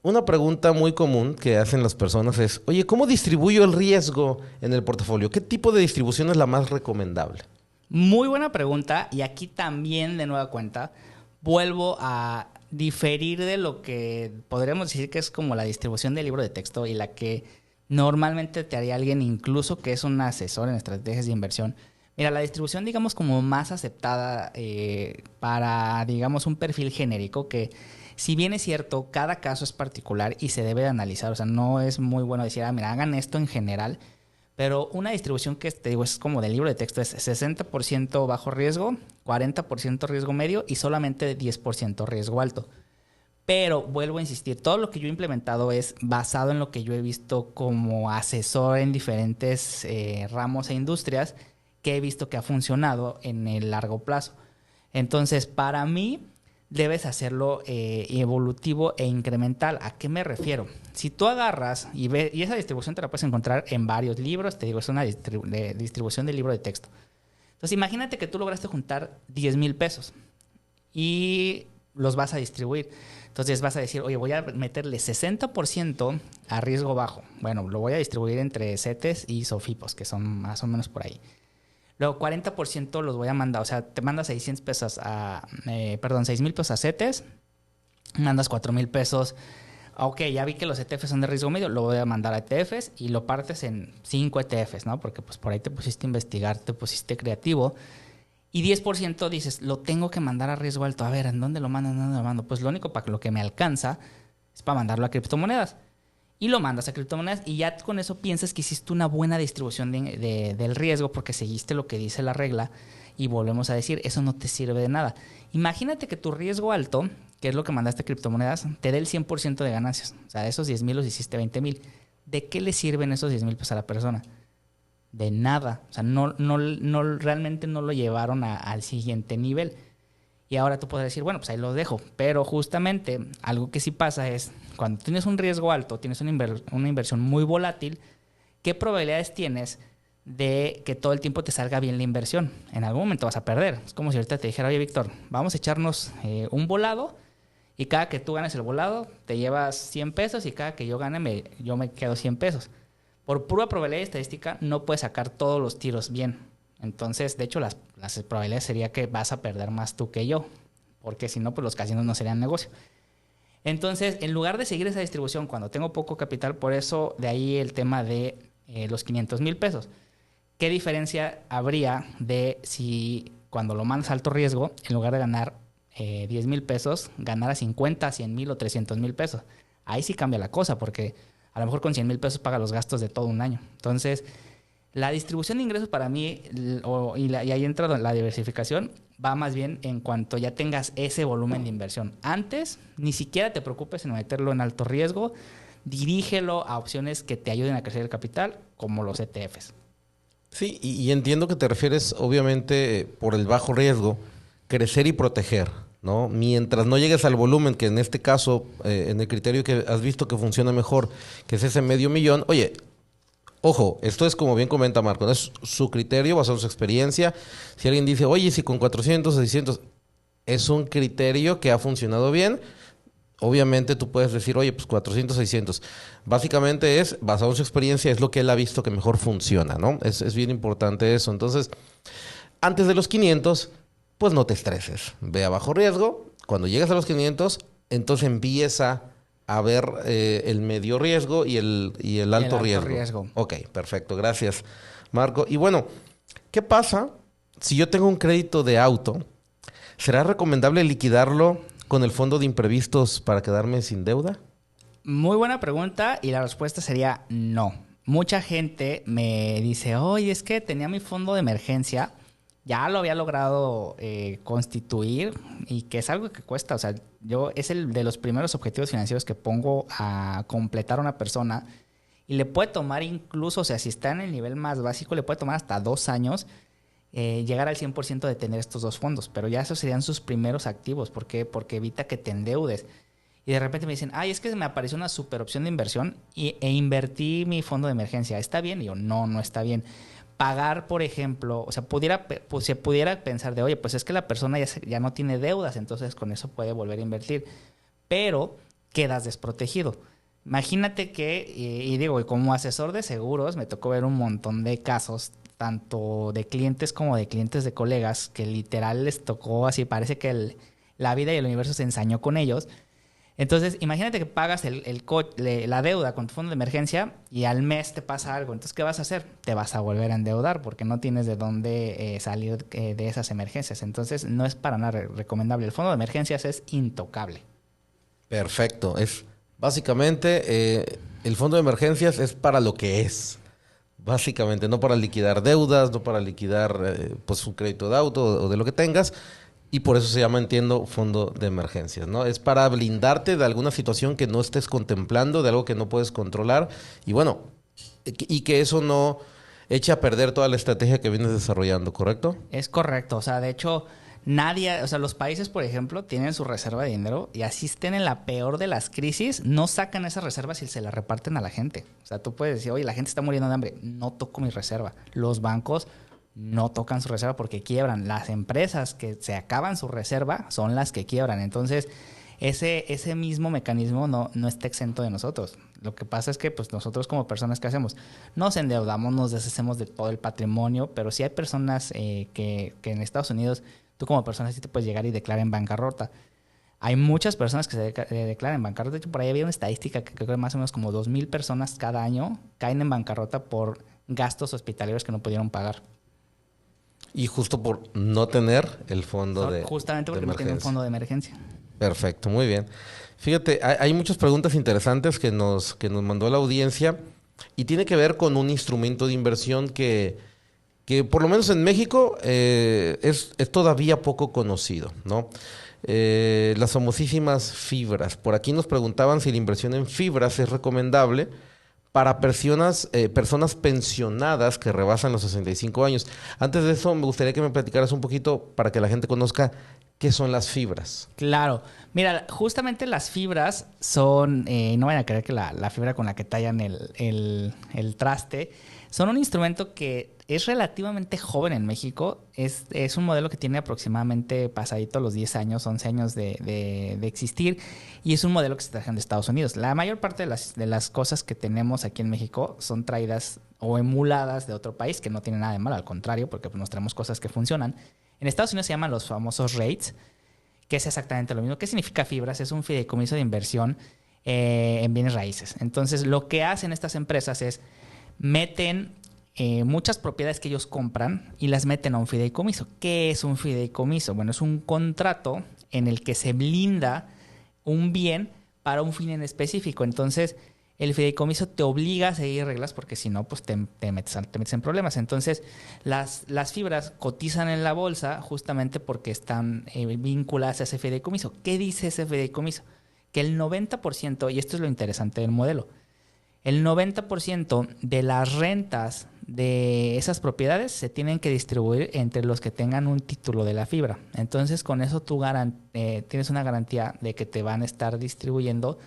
Una pregunta muy común que hacen las personas es, oye, ¿cómo distribuyo el riesgo en el portafolio? ¿Qué tipo de distribución es la más recomendable? Muy buena pregunta y aquí también de nueva cuenta vuelvo a diferir de lo que podríamos decir que es como la distribución del libro de texto y la que normalmente te haría alguien incluso que es un asesor en estrategias de inversión. Mira, la distribución digamos como más aceptada para digamos un perfil genérico que si bien es cierto, cada caso es particular y se debe de analizar, o sea, no es muy bueno decir, mira, hagan esto en general, pero una distribución que te digo es como del libro de texto es 60% bajo riesgo, 40% riesgo medio y solamente 10% riesgo alto. Pero vuelvo a insistir, todo lo que yo he implementado es basado en lo que yo he visto como asesor en diferentes ramos e industrias que he visto que ha funcionado en el largo plazo. Entonces, para mí, debes hacerlo evolutivo e incremental. ¿A qué me refiero? Si tú agarras y ves, y esa distribución te la puedes encontrar en varios libros, te digo, es una distribución del libro de texto. Entonces, imagínate que tú lograste juntar 10,000 pesos y los vas a distribuir. Entonces vas a decir, oye, voy a meterle 60% a riesgo bajo. Bueno, lo voy a distribuir entre CETES y SOFIPOS, que son más o menos por ahí. Luego 40% los voy a mandar, o sea, te mandas 600 pesos a, 6,000 pesos a CETES, mandas 4,000 pesos. Ok, ya vi que los ETFs son de riesgo medio, lo voy a mandar a ETFs y lo partes en 5 ETFs, ¿no? Porque pues por ahí te pusiste a investigar, te pusiste creativo. Y 10% dices, lo tengo que mandar a riesgo alto. A ver, ¿en dónde lo mando? ¿En dónde lo mando? Pues lo único para lo que me alcanza es para mandarlo a criptomonedas. Y lo mandas a criptomonedas y ya con eso piensas que hiciste una buena distribución del riesgo porque seguiste lo que dice la regla. Y volvemos a decir, eso no te sirve de nada. Imagínate que tu riesgo alto, que es lo que mandaste a criptomonedas, te dé el 100% de ganancias. O sea, esos 10,000 los hiciste 20,000. ¿De qué le sirven esos 10,000 pesos a la persona? De nada. O sea, realmente no lo llevaron al siguiente nivel. Y ahora tú puedes decir, bueno, pues ahí lo dejo. Pero justamente algo que sí pasa es, cuando tienes un riesgo alto, tienes una inversión muy volátil, ¿qué probabilidades tienes de que todo el tiempo te salga bien la inversión? En algún momento vas a perder. Es como si ahorita te dijera, oye, Víctor, vamos a echarnos un volado y cada que tú ganes el volado te llevas 100 pesos y cada que yo gane yo me quedo 100 pesos. Por pura probabilidad estadística no puedes sacar todos los tiros bien. Entonces, de hecho, las probabilidades sería que vas a perder más tú que yo. Porque si no, pues los casinos no serían negocio. Entonces, en lugar de seguir esa distribución cuando tengo poco capital, por eso de ahí el tema de los 500,000 pesos. ¿Qué diferencia habría de si cuando lo mandas a alto riesgo, en lugar de ganar 10,000 pesos, ganara 50, 100,000 o 300,000 pesos? Ahí sí cambia la cosa porque a lo mejor con 100,000 pesos paga los gastos de todo un año. Entonces, la distribución de ingresos para mí, y ahí entra la diversificación, va más bien en cuanto ya tengas ese volumen de inversión. Antes, ni siquiera te preocupes en meterlo en alto riesgo, dirígelo a opciones que te ayuden a crecer el capital, como los ETFs. Sí, y entiendo que te refieres, obviamente, por el bajo riesgo, crecer y proteger, ¿no? Mientras no llegues al volumen, que en este caso, en el criterio que has visto que funciona mejor, que es ese $500,000, oye, ojo, esto es como bien comenta Marco, ¿no? Es su criterio basado en su experiencia. Si alguien dice, oye, si con 400 o 600, es un criterio que ha funcionado bien, obviamente tú puedes decir, oye, pues 400, 600. Básicamente es, basado en su experiencia, es lo que él ha visto que mejor funciona, ¿no? Es bien importante eso. Entonces, antes de los 500, pues no te estreses. Ve a bajo riesgo. Cuando llegas a los 500, entonces empieza a ver el medio riesgo y el alto riesgo. Ok, perfecto. Gracias, Marco. Y bueno, ¿qué pasa si yo tengo un crédito de auto? ¿Será recomendable liquidarlo con el fondo de imprevistos para quedarme sin deuda? Muy buena pregunta y la respuesta sería no. Mucha gente me dice, oye, es que tenía mi fondo de emergencia, ya lo había logrado constituir y que es algo que cuesta. O sea, es el de los primeros objetivos financieros que pongo a completar a una persona y le puede tomar incluso, o sea, si está en el nivel más básico, le puede tomar hasta 2 años llegar al 100% de tener estos 2 fondos. Pero ya esos serían sus primeros activos. ¿Por qué? Porque evita que te endeudes. Y de repente me dicen, ay, es que me apareció una super opción de inversión e invertí mi fondo de emergencia. ¿Está bien? Y yo, no está bien. Pagar, por ejemplo, o sea, se pudiera pensar de, oye, pues es que la persona ya no tiene deudas, entonces con eso puede volver a invertir. Pero quedas desprotegido. Imagínate que, y digo, como asesor de seguros, me tocó ver un montón de casos, tanto de clientes como de clientes de colegas, que literal les tocó así, parece que la vida y el universo se ensañó con ellos. Entonces, imagínate que pagas la deuda con tu fondo de emergencia y al mes te pasa algo. Entonces, ¿qué vas a hacer? Te vas a volver a endeudar porque no tienes de dónde salir de esas emergencias. Entonces, no es para nada recomendable. El fondo de emergencias es intocable. Perfecto. Es básicamente el fondo de emergencias es para lo que es. Básicamente, no para liquidar deudas, no para liquidar pues un crédito de auto o de lo que tengas. Y por eso se llama, entiendo, fondo de emergencias, ¿no? Es para blindarte de alguna situación que no estés contemplando, de algo que no puedes controlar. Y bueno, y que eso no eche a perder toda la estrategia que vienes desarrollando, ¿correcto? Es correcto. O sea, de hecho, los países, por ejemplo, tienen su reserva de dinero y así estén en la peor de las crisis, no sacan esas reservas y se las reparten a la gente. O sea, tú puedes decir, oye, la gente está muriendo de hambre. No toco mi reserva. Los bancos no tocan su reserva porque quiebran. Las empresas que se acaban su reserva son las que quiebran. Entonces, ese mismo mecanismo no está exento de nosotros. Lo que pasa es que pues nosotros como personas, ¿qué hacemos? Nos endeudamos, nos deshacemos de todo el patrimonio, pero sí hay personas que en Estados Unidos, tú como persona sí te puedes llegar y declarar en bancarrota. Hay muchas personas que se declaran en bancarrota. De hecho, por ahí había una estadística que creo que más o menos como 2,000 personas cada año caen en bancarrota por gastos hospitalarios que no pudieron pagar. Y justo por no tener el fondo justamente porque no tienen un fondo de emergencia. Perfecto, muy bien. Fíjate, hay muchas preguntas interesantes que nos mandó la audiencia y tiene que ver con un instrumento de inversión que por lo menos en México es todavía poco conocido, ¿no? Las famosísimas fibras. Por aquí nos preguntaban si la inversión en fibras es recomendable para personas pensionadas que rebasan los 65 años. Antes de eso, me gustaría que me platicaras un poquito para que la gente conozca qué son las fibras. Claro. Mira, justamente las fibras son, no vayan a creer que la fibra con la que tallan el traste, son un instrumento que es relativamente joven en México. Es un modelo que tiene aproximadamente pasadito los 10 años, 11 años de existir. Y es un modelo que se trae de Estados Unidos. La mayor parte de las cosas que tenemos aquí en México son traídas o emuladas de otro país, que no tiene nada de malo, al contrario, porque pues, nos traemos cosas que funcionan. En Estados Unidos se llaman los famosos REITs, que es exactamente lo mismo. ¿Qué significa fibras? Es un fideicomiso de inversión en bienes raíces. Entonces, lo que hacen estas empresas es meten muchas propiedades que ellos compran y las meten a un fideicomiso. ¿Qué es un fideicomiso? Bueno, es un contrato en el que se blinda un bien para un fin en específico. Entonces, el fideicomiso te obliga a seguir reglas porque si no, pues te metes en problemas. Entonces, las fibras cotizan en la bolsa justamente porque están vinculadas a ese fideicomiso. ¿Qué dice ese fideicomiso? Que el 90%, y esto es lo interesante del modelo, el 90% de las rentas de esas propiedades se tienen que distribuir entre los que tengan un título de la fibra. Entonces, con eso tú tienes una garantía de que te van a estar distribuyendo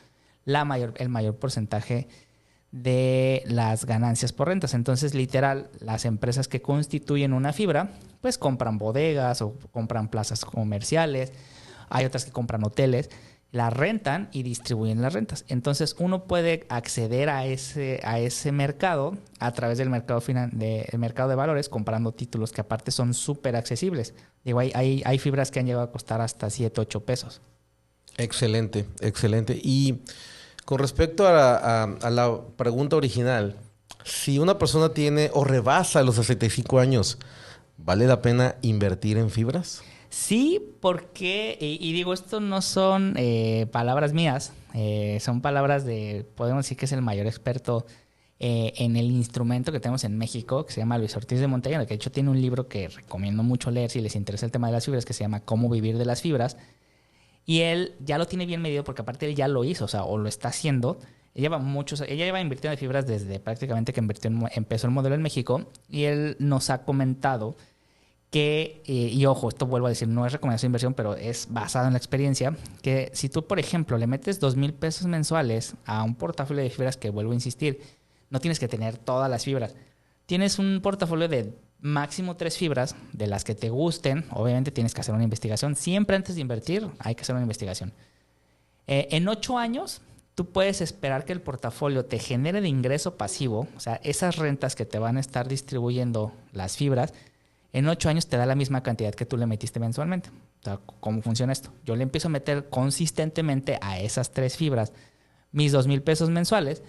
el mayor porcentaje de las ganancias por rentas. Entonces, literal, las empresas que constituyen una fibra, pues compran bodegas o compran plazas comerciales. Hay otras que compran hoteles, las rentan y distribuyen las rentas. Entonces, uno puede acceder a ese mercado a través del mercado de valores, comprando títulos que aparte son súper accesibles. Digo, hay fibras que han llegado a costar hasta 7, 8 pesos. Excelente, excelente. Y con respecto a la pregunta original, si una persona tiene o rebasa los 65 años, ¿vale la pena invertir en fibras? Sí, porque, y digo, esto no son palabras mías, son palabras podemos decir que es el mayor experto en el instrumento que tenemos en México, que se llama Luis Ortiz de Montellano, que de hecho tiene un libro que recomiendo mucho leer si les interesa el tema de las fibras, que se llama Cómo vivir de las fibras. Y él ya lo tiene bien medido porque aparte él ya lo hizo, o lo está haciendo. Ella lleva invirtiendo en fibras desde prácticamente que empezó el modelo en México. Y él nos ha comentado que, y ojo, esto vuelvo a decir, no es recomendación de inversión, pero es basado en la experiencia, que si tú, por ejemplo, le metes 2,000 pesos mensuales a un portafolio de fibras, que vuelvo a insistir, no tienes que tener todas las fibras. Tienes un portafolio de máximo 3 fibras de las que te gusten. Obviamente tienes que hacer una investigación. Siempre antes de invertir hay que hacer una investigación. En 8 años tú puedes esperar que el portafolio te genere de ingreso pasivo, o sea, esas rentas que te van a estar distribuyendo las fibras, en 8 años te da la misma cantidad que tú le metiste mensualmente. O sea, ¿cómo funciona esto? Yo le empiezo a meter consistentemente a esas 3 fibras mis 2,000 pesos mensuales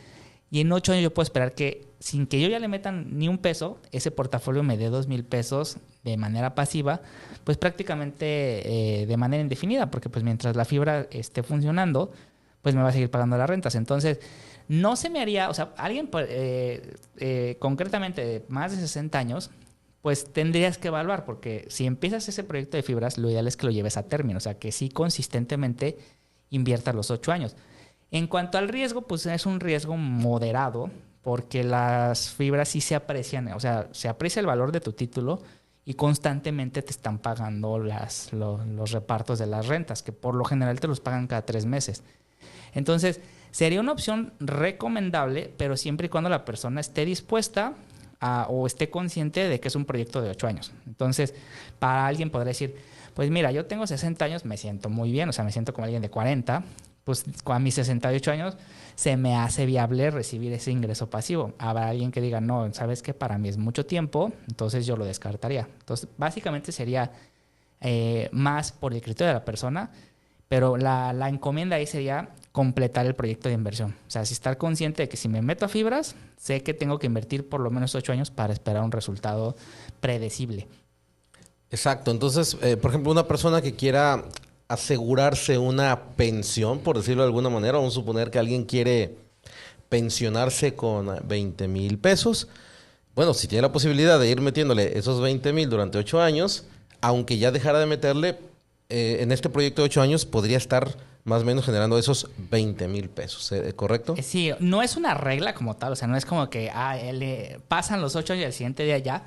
y en 8 años yo puedo esperar que sin que yo ya le metan ni un peso, ese portafolio me dé 2,000 pesos de manera pasiva, pues prácticamente de manera indefinida, porque pues mientras la fibra esté funcionando, pues me va a seguir pagando las rentas. Entonces, no se me haría, o sea, alguien concretamente de más de 60 años, pues tendrías que evaluar, porque si empiezas ese proyecto de fibras, lo ideal es que lo lleves a término, o sea, que sí consistentemente inviertas los 8 años. En cuanto al riesgo, pues es un riesgo moderado, porque las fibras sí se aprecian, o sea, se aprecia el valor de tu título y constantemente te están pagando los repartos de las rentas, que por lo general te los pagan cada 3 meses. Entonces, sería una opción recomendable, pero siempre y cuando la persona esté dispuesta o esté consciente de que es un proyecto de 8 años. Entonces, para alguien podría decir, pues mira, yo tengo 60 años, me siento muy bien, o sea, me siento como alguien de 40, pues a mis 68 años se me hace viable recibir ese ingreso pasivo. Habrá alguien que diga, no, ¿sabes qué? Para mí es mucho tiempo, entonces yo lo descartaría. Entonces, básicamente sería más por el criterio de la persona, pero la encomienda ahí sería completar el proyecto de inversión. O sea, si estar consciente de que si me meto a fibras, sé que tengo que invertir por lo menos 8 años para esperar un resultado predecible. Exacto. Entonces, por ejemplo, una persona que quiera asegurarse una pensión, por decirlo de alguna manera, vamos a suponer que alguien quiere pensionarse con 20,000 pesos. Bueno, si tiene la posibilidad de ir metiéndole esos 20,000 durante 8 años, aunque ya dejara de meterle, en este proyecto de 8 años podría estar más o menos generando esos 20,000 pesos, ¿correcto? Sí, no es una regla como tal, o sea, no es como que pasan los 8 años y al siguiente día ya.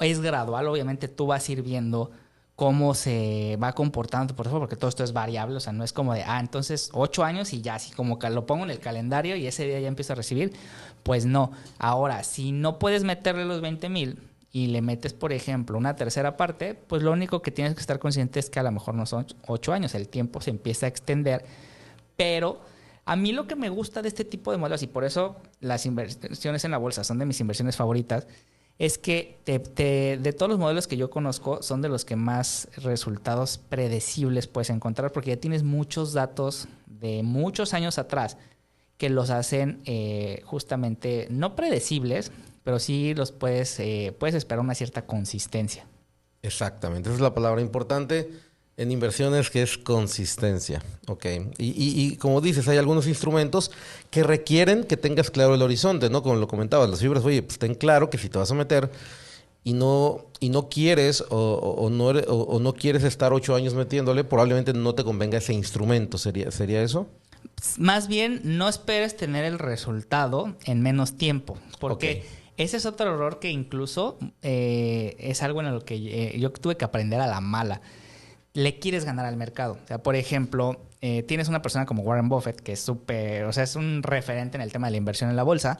Es gradual, obviamente tú vas a ir viendo cómo se va comportando tu portafolio, porque todo esto es variable, o sea, no es como de, entonces 8 años y ya, así como que lo pongo en el calendario y ese día ya empiezo a recibir. Pues no. Ahora, si no puedes meterle los 20,000 y le metes, por ejemplo, una tercera parte, pues lo único que tienes que estar consciente es que a lo mejor no son 8 años, el tiempo se empieza a extender, pero a mí lo que me gusta de este tipo de modelos, y por eso las inversiones en la bolsa son de mis inversiones favoritas, es que de todos los modelos que yo conozco, son de los que más resultados predecibles puedes encontrar, porque ya tienes muchos datos de muchos años atrás que los hacen justamente no predecibles, pero sí los puedes esperar una cierta consistencia. Exactamente, esa es la palabra importante en inversiones, que es consistencia. Ok. Y como dices, hay algunos instrumentos que requieren que tengas claro el horizonte, ¿no? Como lo comentabas, las fibras, oye, pues ten claro que si te vas a meter y no quieres o no quieres estar 8 años metiéndole, probablemente no te convenga ese instrumento. ¿Sería eso? Más bien, no esperes tener el resultado en menos tiempo, porque ese es otro error que incluso es algo en lo que yo tuve que aprender a la mala. Le quieres ganar al mercado. O sea, por ejemplo, tienes una persona como Warren Buffett, que es súper, o sea, es un referente en el tema de la inversión en la bolsa,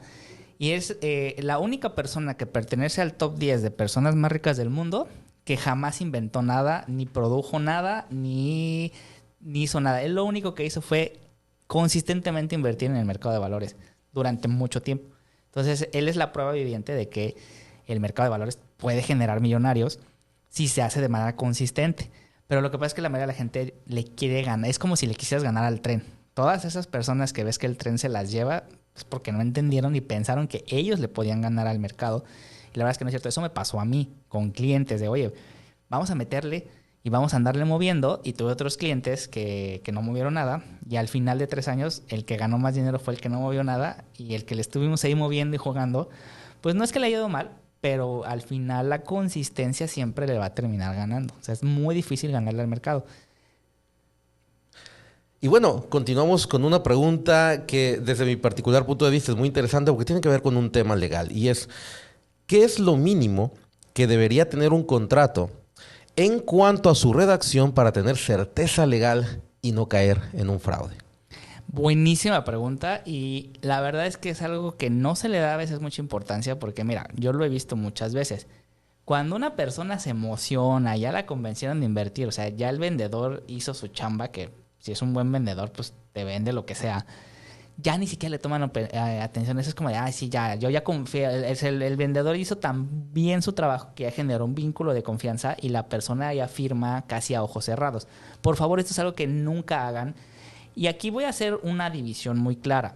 y es la única persona que pertenece al top 10 de personas más ricas del mundo que jamás inventó nada, ni produjo nada, ni hizo nada. Él lo único que hizo fue consistentemente invertir en el mercado de valores durante mucho tiempo. Entonces, él es la prueba viviente de que el mercado de valores puede generar millonarios si se hace de manera consistente. Pero lo que pasa es que la mayoría de la gente le quiere ganar. Es como si le quisieras ganar al tren. Todas esas personas que ves que el tren se las lleva es porque no entendieron y pensaron que ellos le podían ganar al mercado. Y la verdad es que no es cierto. Eso me pasó a mí con clientes de, oye, vamos a meterle y vamos a andarle moviendo. Y tuve otros clientes que no movieron nada. Y al final de 3 años, el que ganó más dinero fue el que no movió nada. Y el que le estuvimos ahí moviendo y jugando, pues no es que le haya ido mal, pero al final la consistencia siempre le va a terminar ganando. O sea, es muy difícil ganarle al mercado. Y bueno, continuamos con una pregunta que desde mi particular punto de vista es muy interesante porque tiene que ver con un tema legal. Y es, ¿qué es lo mínimo que debería tener un contrato en cuanto a su redacción para tener certeza legal y no caer en un fraude? Buenísima pregunta, y la verdad es que es algo que no se le da a veces mucha importancia porque, mira, yo lo he visto muchas veces. Cuando una persona se emociona, ya la convencieron de invertir, o sea, ya el vendedor hizo su chamba, que si es un buen vendedor, pues te vende lo que sea. Ya ni siquiera le toman atención. Eso es como de, sí, ya, yo ya confío. El vendedor hizo tan bien su trabajo que ya generó un vínculo de confianza y la persona ya firma casi a ojos cerrados. Por favor, esto es algo que nunca hagan. Y aquí voy a hacer una división muy clara.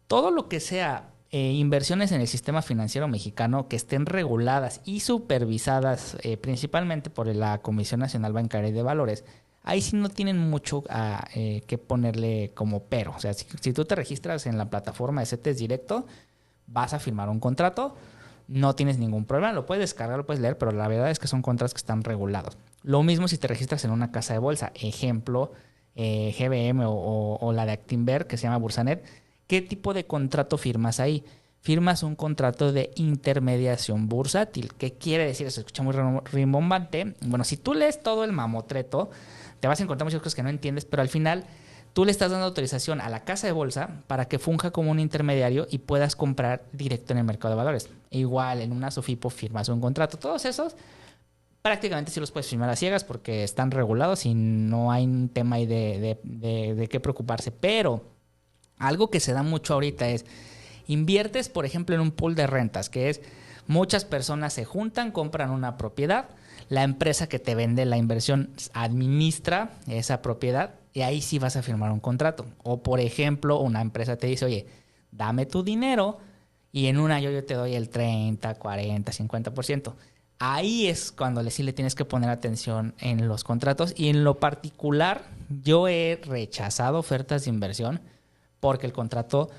Todo lo que sea inversiones en el sistema financiero mexicano que estén reguladas y supervisadas principalmente por la Comisión Nacional Bancaria y de Valores, ahí sí no tienen mucho que ponerle como pero. O sea, si tú te registras en la plataforma de CETES Directo, vas a firmar un contrato, no tienes ningún problema, lo puedes descargar, lo puedes leer, pero la verdad es que son contratos que están regulados. Lo mismo si te registras en una casa de bolsa, ejemplo, GBM o la de Actinver, que se llama Bursanet. ¿Qué tipo de contrato firmas ahí? Firmas un contrato de intermediación bursátil. ¿Qué quiere decir? Se escucha muy rimbombante. Bueno, si tú lees todo el mamotreto, te vas a encontrar muchas cosas que no entiendes, pero al final tú le estás dando autorización a la casa de bolsa para que funja como un intermediario y puedas comprar directo en el mercado de valores. Igual, en una SOFIPO firmas un contrato. Todos esos prácticamente sí los puedes firmar a ciegas porque están regulados y no hay un tema ahí de qué preocuparse. Pero algo que se da mucho ahorita es, inviertes, por ejemplo, en un pool de rentas, que es muchas personas se juntan, compran una propiedad, la empresa que te vende la inversión administra esa propiedad y ahí sí vas a firmar un contrato. O, por ejemplo, una empresa te dice, oye, dame tu dinero y en un año yo te doy el 30, 40, 50%. Ahí es cuando sí le tienes que poner atención en los contratos. Y en lo particular, yo he rechazado ofertas de inversión porque el contrato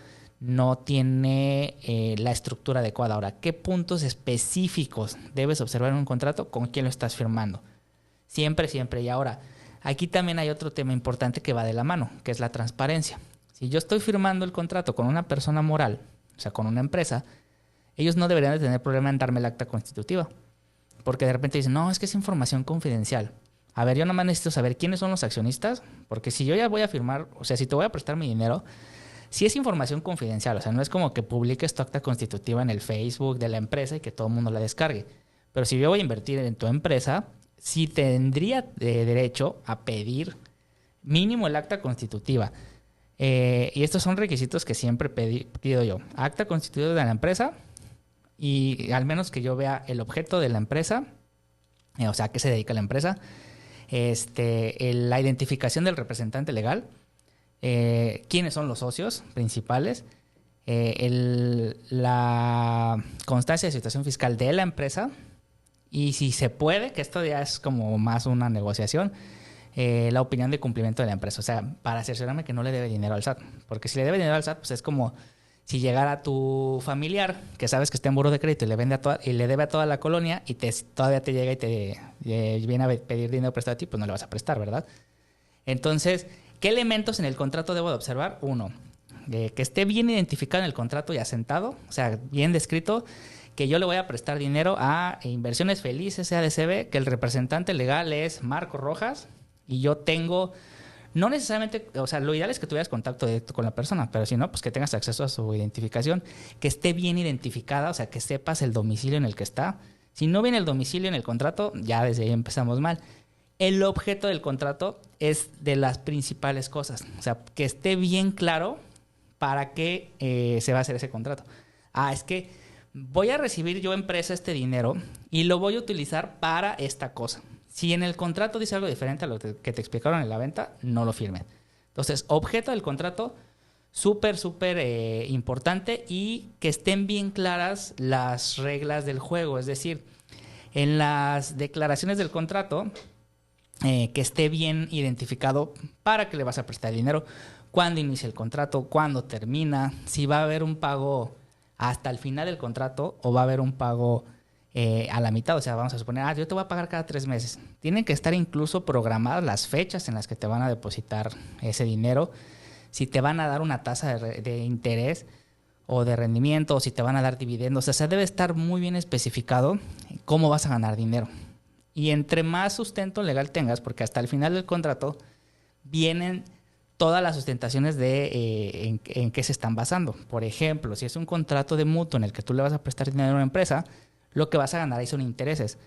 no tiene la estructura adecuada. Ahora, ¿qué puntos específicos debes observar en un contrato? ¿Con quién lo estás firmando? Siempre, siempre. Y ahora, aquí también hay otro tema importante que va de la mano, que es la transparencia. Si yo estoy firmando el contrato con una persona moral, o sea, con una empresa, ellos no deberían de tener problema en darme el acta constitutiva. Porque de repente dicen, no, es que es información confidencial. A ver, yo nomás necesito saber quiénes son los accionistas, porque si yo ya voy a firmar, o sea, si te voy a prestar mi dinero, sí es información confidencial. O sea, no es como que publiques tu acta constitutiva en el Facebook de la empresa y que todo el mundo la descargue. Pero si yo voy a invertir en tu empresa, sí tendría derecho a pedir mínimo el acta constitutiva. Y estos son requisitos que siempre pido yo. Acta constitutiva de la empresa y al menos que yo vea el objeto de la empresa, o sea, a qué se dedica la empresa, la identificación del representante legal, quiénes son los socios principales, la constancia de situación fiscal de la empresa y si se puede, que esto ya es como más una negociación, la opinión de cumplimiento de la empresa. O sea, para cerciorarme que no le debe dinero al SAT. Porque si le debe dinero al SAT, pues es como si llegara a tu familiar, que sabes que está en buró de crédito y le debe a toda la colonia y todavía te llega y te viene a pedir dinero prestado a ti, pues no le vas a prestar, ¿verdad? Entonces, ¿qué elementos en el contrato debo de observar? Uno, que esté bien identificado en el contrato y asentado, o sea, bien descrito, que yo le voy a prestar dinero a Inversiones Felices, ADCB, que el representante legal es Marco Rojas y yo tengo... No necesariamente, o sea, lo ideal es que tuvieras contacto directo con la persona, pero si no, pues que tengas acceso a su identificación, que esté bien identificada, o sea, que sepas el domicilio en el que está. Si no viene el domicilio en el contrato, ya desde ahí empezamos mal. El objeto del contrato es de las principales cosas, o sea, que esté bien claro para qué se va a hacer ese contrato. Es que voy a recibir yo, empresa, este dinero y lo voy a utilizar para esta cosa. Si en el contrato dice algo diferente a lo que te explicaron en la venta, no lo firmen. Entonces, objeto del contrato, súper importante y que estén bien claras las reglas del juego. Es decir, en las declaraciones del contrato, que esté bien identificado para qué le vas a prestar el dinero, cuándo inicia el contrato, cuándo termina, si va a haber un pago hasta el final del contrato o va a haber un pago a la mitad. O sea, vamos a suponer, yo te voy a pagar cada 3 meses. Tienen que estar incluso programadas las fechas en las que te van a depositar ese dinero, si te van a dar una tasa de interés o de rendimiento, o si te van a dar dividendos. O sea, debe estar muy bien especificado cómo vas a ganar dinero. Y entre más sustento legal tengas, porque hasta el final del contrato vienen todas las sustentaciones de en qué se están basando. Por ejemplo, si es un contrato de mutuo en el que tú le vas a prestar dinero a una empresa, lo que vas a ganar ahí son intereses.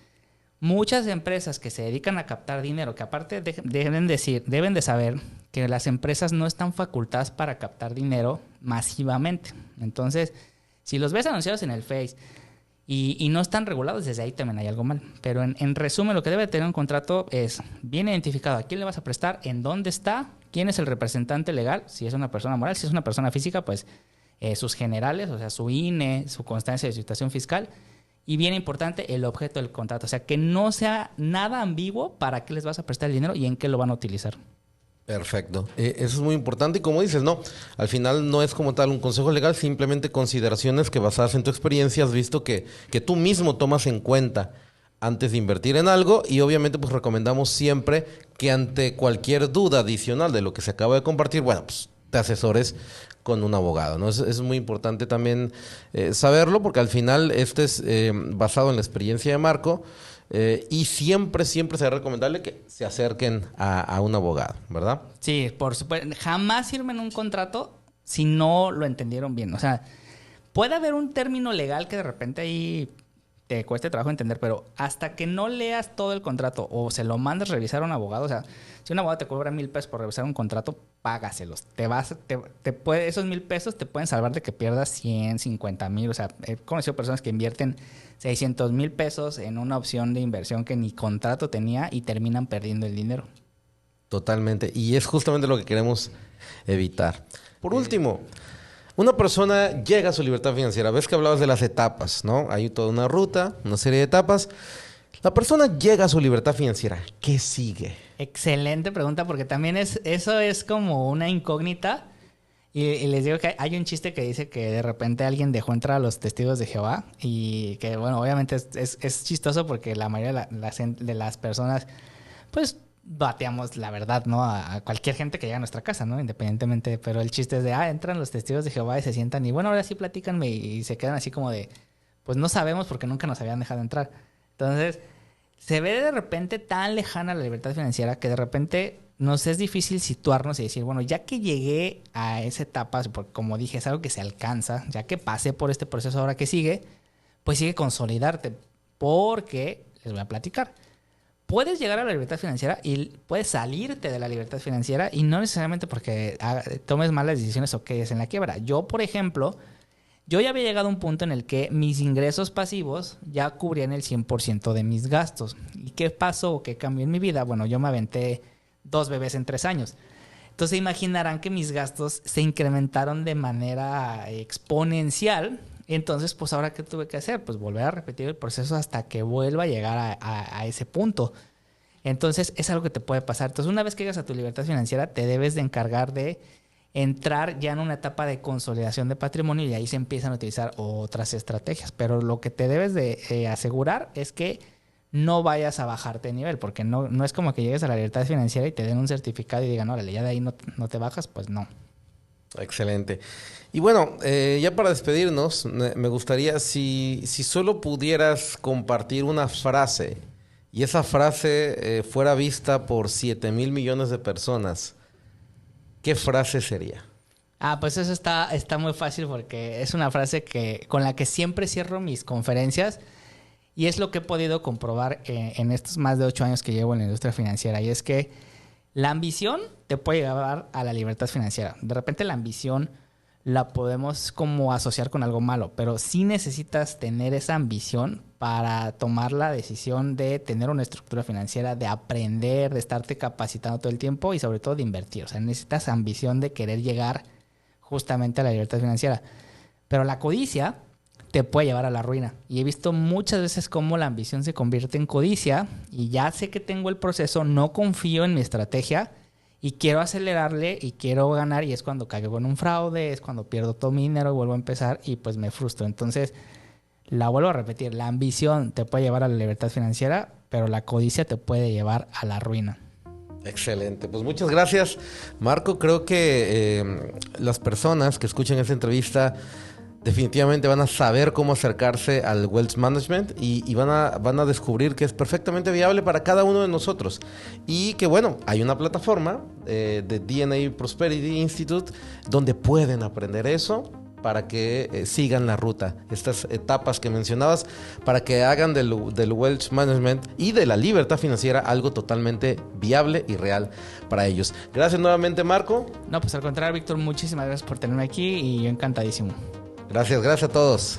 Muchas empresas que se dedican a captar dinero, que aparte deben de saber que las empresas no están facultadas para captar dinero masivamente. Entonces, si los ves anunciados en el Face y no están regulados, desde ahí también hay algo mal. Pero en resumen, lo que debe tener un contrato es bien identificado a quién le vas a prestar, en dónde está, quién es el representante legal, si es una persona moral, si es una persona física, pues sus generales, o sea, su INE, su constancia de situación fiscal. Y bien importante, el objeto del contrato. O sea, que no sea nada ambiguo para qué les vas a prestar el dinero y en qué lo van a utilizar. Perfecto. Eso es muy importante y como dices, no, al final no es como tal un consejo legal, simplemente consideraciones que basadas en tu experiencia has visto que tú mismo tomas en cuenta antes de invertir en algo y obviamente pues recomendamos siempre que ante cualquier duda adicional de lo que se acaba de compartir, bueno, pues te asesores con un abogado, ¿no? Es muy importante también saberlo, porque al final este es basado en la experiencia de Marco, y siempre será recomendable que se acerquen a un abogado, ¿verdad? Sí, por supuesto. Jamás firmen un contrato si no lo entendieron bien. O sea, puede haber un término legal que de repente ahí te cueste trabajo entender, pero hasta que no leas todo el contrato o se lo mandes revisar a un abogado, o sea, si un abogado te cobra $1,000 por revisar un contrato, págaselos. Esos $1,000 te pueden salvar de que pierdas 100, 50,000. O sea, he conocido personas que invierten $600,000 en una opción de inversión que ni contrato tenía y terminan perdiendo el dinero. Totalmente. Y es justamente lo que queremos evitar. Por último, una persona llega a su libertad financiera. Ves que hablabas de las etapas, ¿no? Hay toda una ruta, una serie de etapas. La persona llega a su libertad financiera. ¿Qué sigue? Excelente pregunta, porque también eso es como una incógnita. Y les digo que hay un chiste que dice que de repente alguien dejó entrar a los testigos de Jehová. Y que, bueno, obviamente es chistoso porque la mayoría de las personas, pues, bateamos la verdad, ¿no? A cualquier gente que llega a nuestra casa, ¿no? Independientemente. Pero el chiste es de, entran los testigos de Jehová y se sientan y, bueno, ahora sí platícanme. Y se quedan así como de, pues no sabemos porque nunca nos habían dejado entrar. Entonces, se ve de repente tan lejana la libertad financiera que de repente nos es difícil situarnos y decir, bueno, ya que llegué a esa etapa, porque como dije, es algo que se alcanza, ya que pasé por este proceso ahora que sigue, pues sigue consolidarte, porque les voy a platicar. Puedes llegar a la libertad financiera y puedes salirte de la libertad financiera y no necesariamente porque tomes malas decisiones o quedes en la quiebra. Yo, por ejemplo, yo ya había llegado a un punto en el que mis ingresos pasivos ya cubrían el 100% de mis gastos. ¿Y qué pasó o qué cambió en mi vida? Bueno, yo me aventé 2 bebés en 3 años. Entonces imaginarán que mis gastos se incrementaron de manera exponencial. Entonces, pues ahora, ¿qué tuve que hacer? Pues volver a repetir el proceso hasta que vuelva a llegar a ese punto. Entonces, es algo que te puede pasar. Entonces, una vez que llegas a tu libertad financiera, te debes de encargar de entrar ya en una etapa de consolidación de patrimonio y ahí se empiezan a utilizar otras estrategias. Pero lo que te debes de asegurar es que no vayas a bajarte de nivel, porque no es como que llegues a la libertad financiera y te den un certificado y digan, órale, ya de ahí no te bajas, pues no. Excelente. Y bueno, ya para despedirnos, me gustaría si solo pudieras compartir una frase y esa frase fuera vista por 7,000 millones de personas, ¿qué frase sería? Pues eso está muy fácil porque es una frase con la que siempre cierro mis conferencias y es lo que he podido comprobar en estos más de 8 años que llevo en la industria financiera, y es que la ambición te puede llevar a la libertad financiera. De repente la ambición la podemos como asociar con algo malo, pero sí necesitas tener esa ambición para tomar la decisión de tener una estructura financiera, de aprender, de estarte capacitando todo el tiempo y sobre todo de invertir. O sea, necesitas ambición de querer llegar justamente a la libertad financiera. Pero la codicia te puede llevar a la ruina. Y he visto muchas veces cómo la ambición se convierte en codicia y ya sé que tengo el proceso, no confío en mi estrategia y quiero acelerarle y quiero ganar, y es cuando caigo en un fraude, es cuando pierdo todo mi dinero y vuelvo a empezar y pues me frustro. Entonces, la vuelvo a repetir, la ambición te puede llevar a la libertad financiera, pero la codicia te puede llevar a la ruina. Excelente, pues muchas gracias, Marco. Creo que las personas que escuchen esta entrevista definitivamente van a saber cómo acercarse al Wealth Management y van a descubrir que es perfectamente viable para cada uno de nosotros. Y que bueno, hay una plataforma de DNA Prosperity Institute donde pueden aprender eso para que sigan la ruta, estas etapas que mencionabas, para que hagan del Wealth Management y de la libertad financiera algo totalmente viable y real para ellos. Gracias nuevamente, Marco. No, pues al contrario, Víctor, muchísimas gracias por tenerme aquí y yo encantadísimo. Gracias a todos.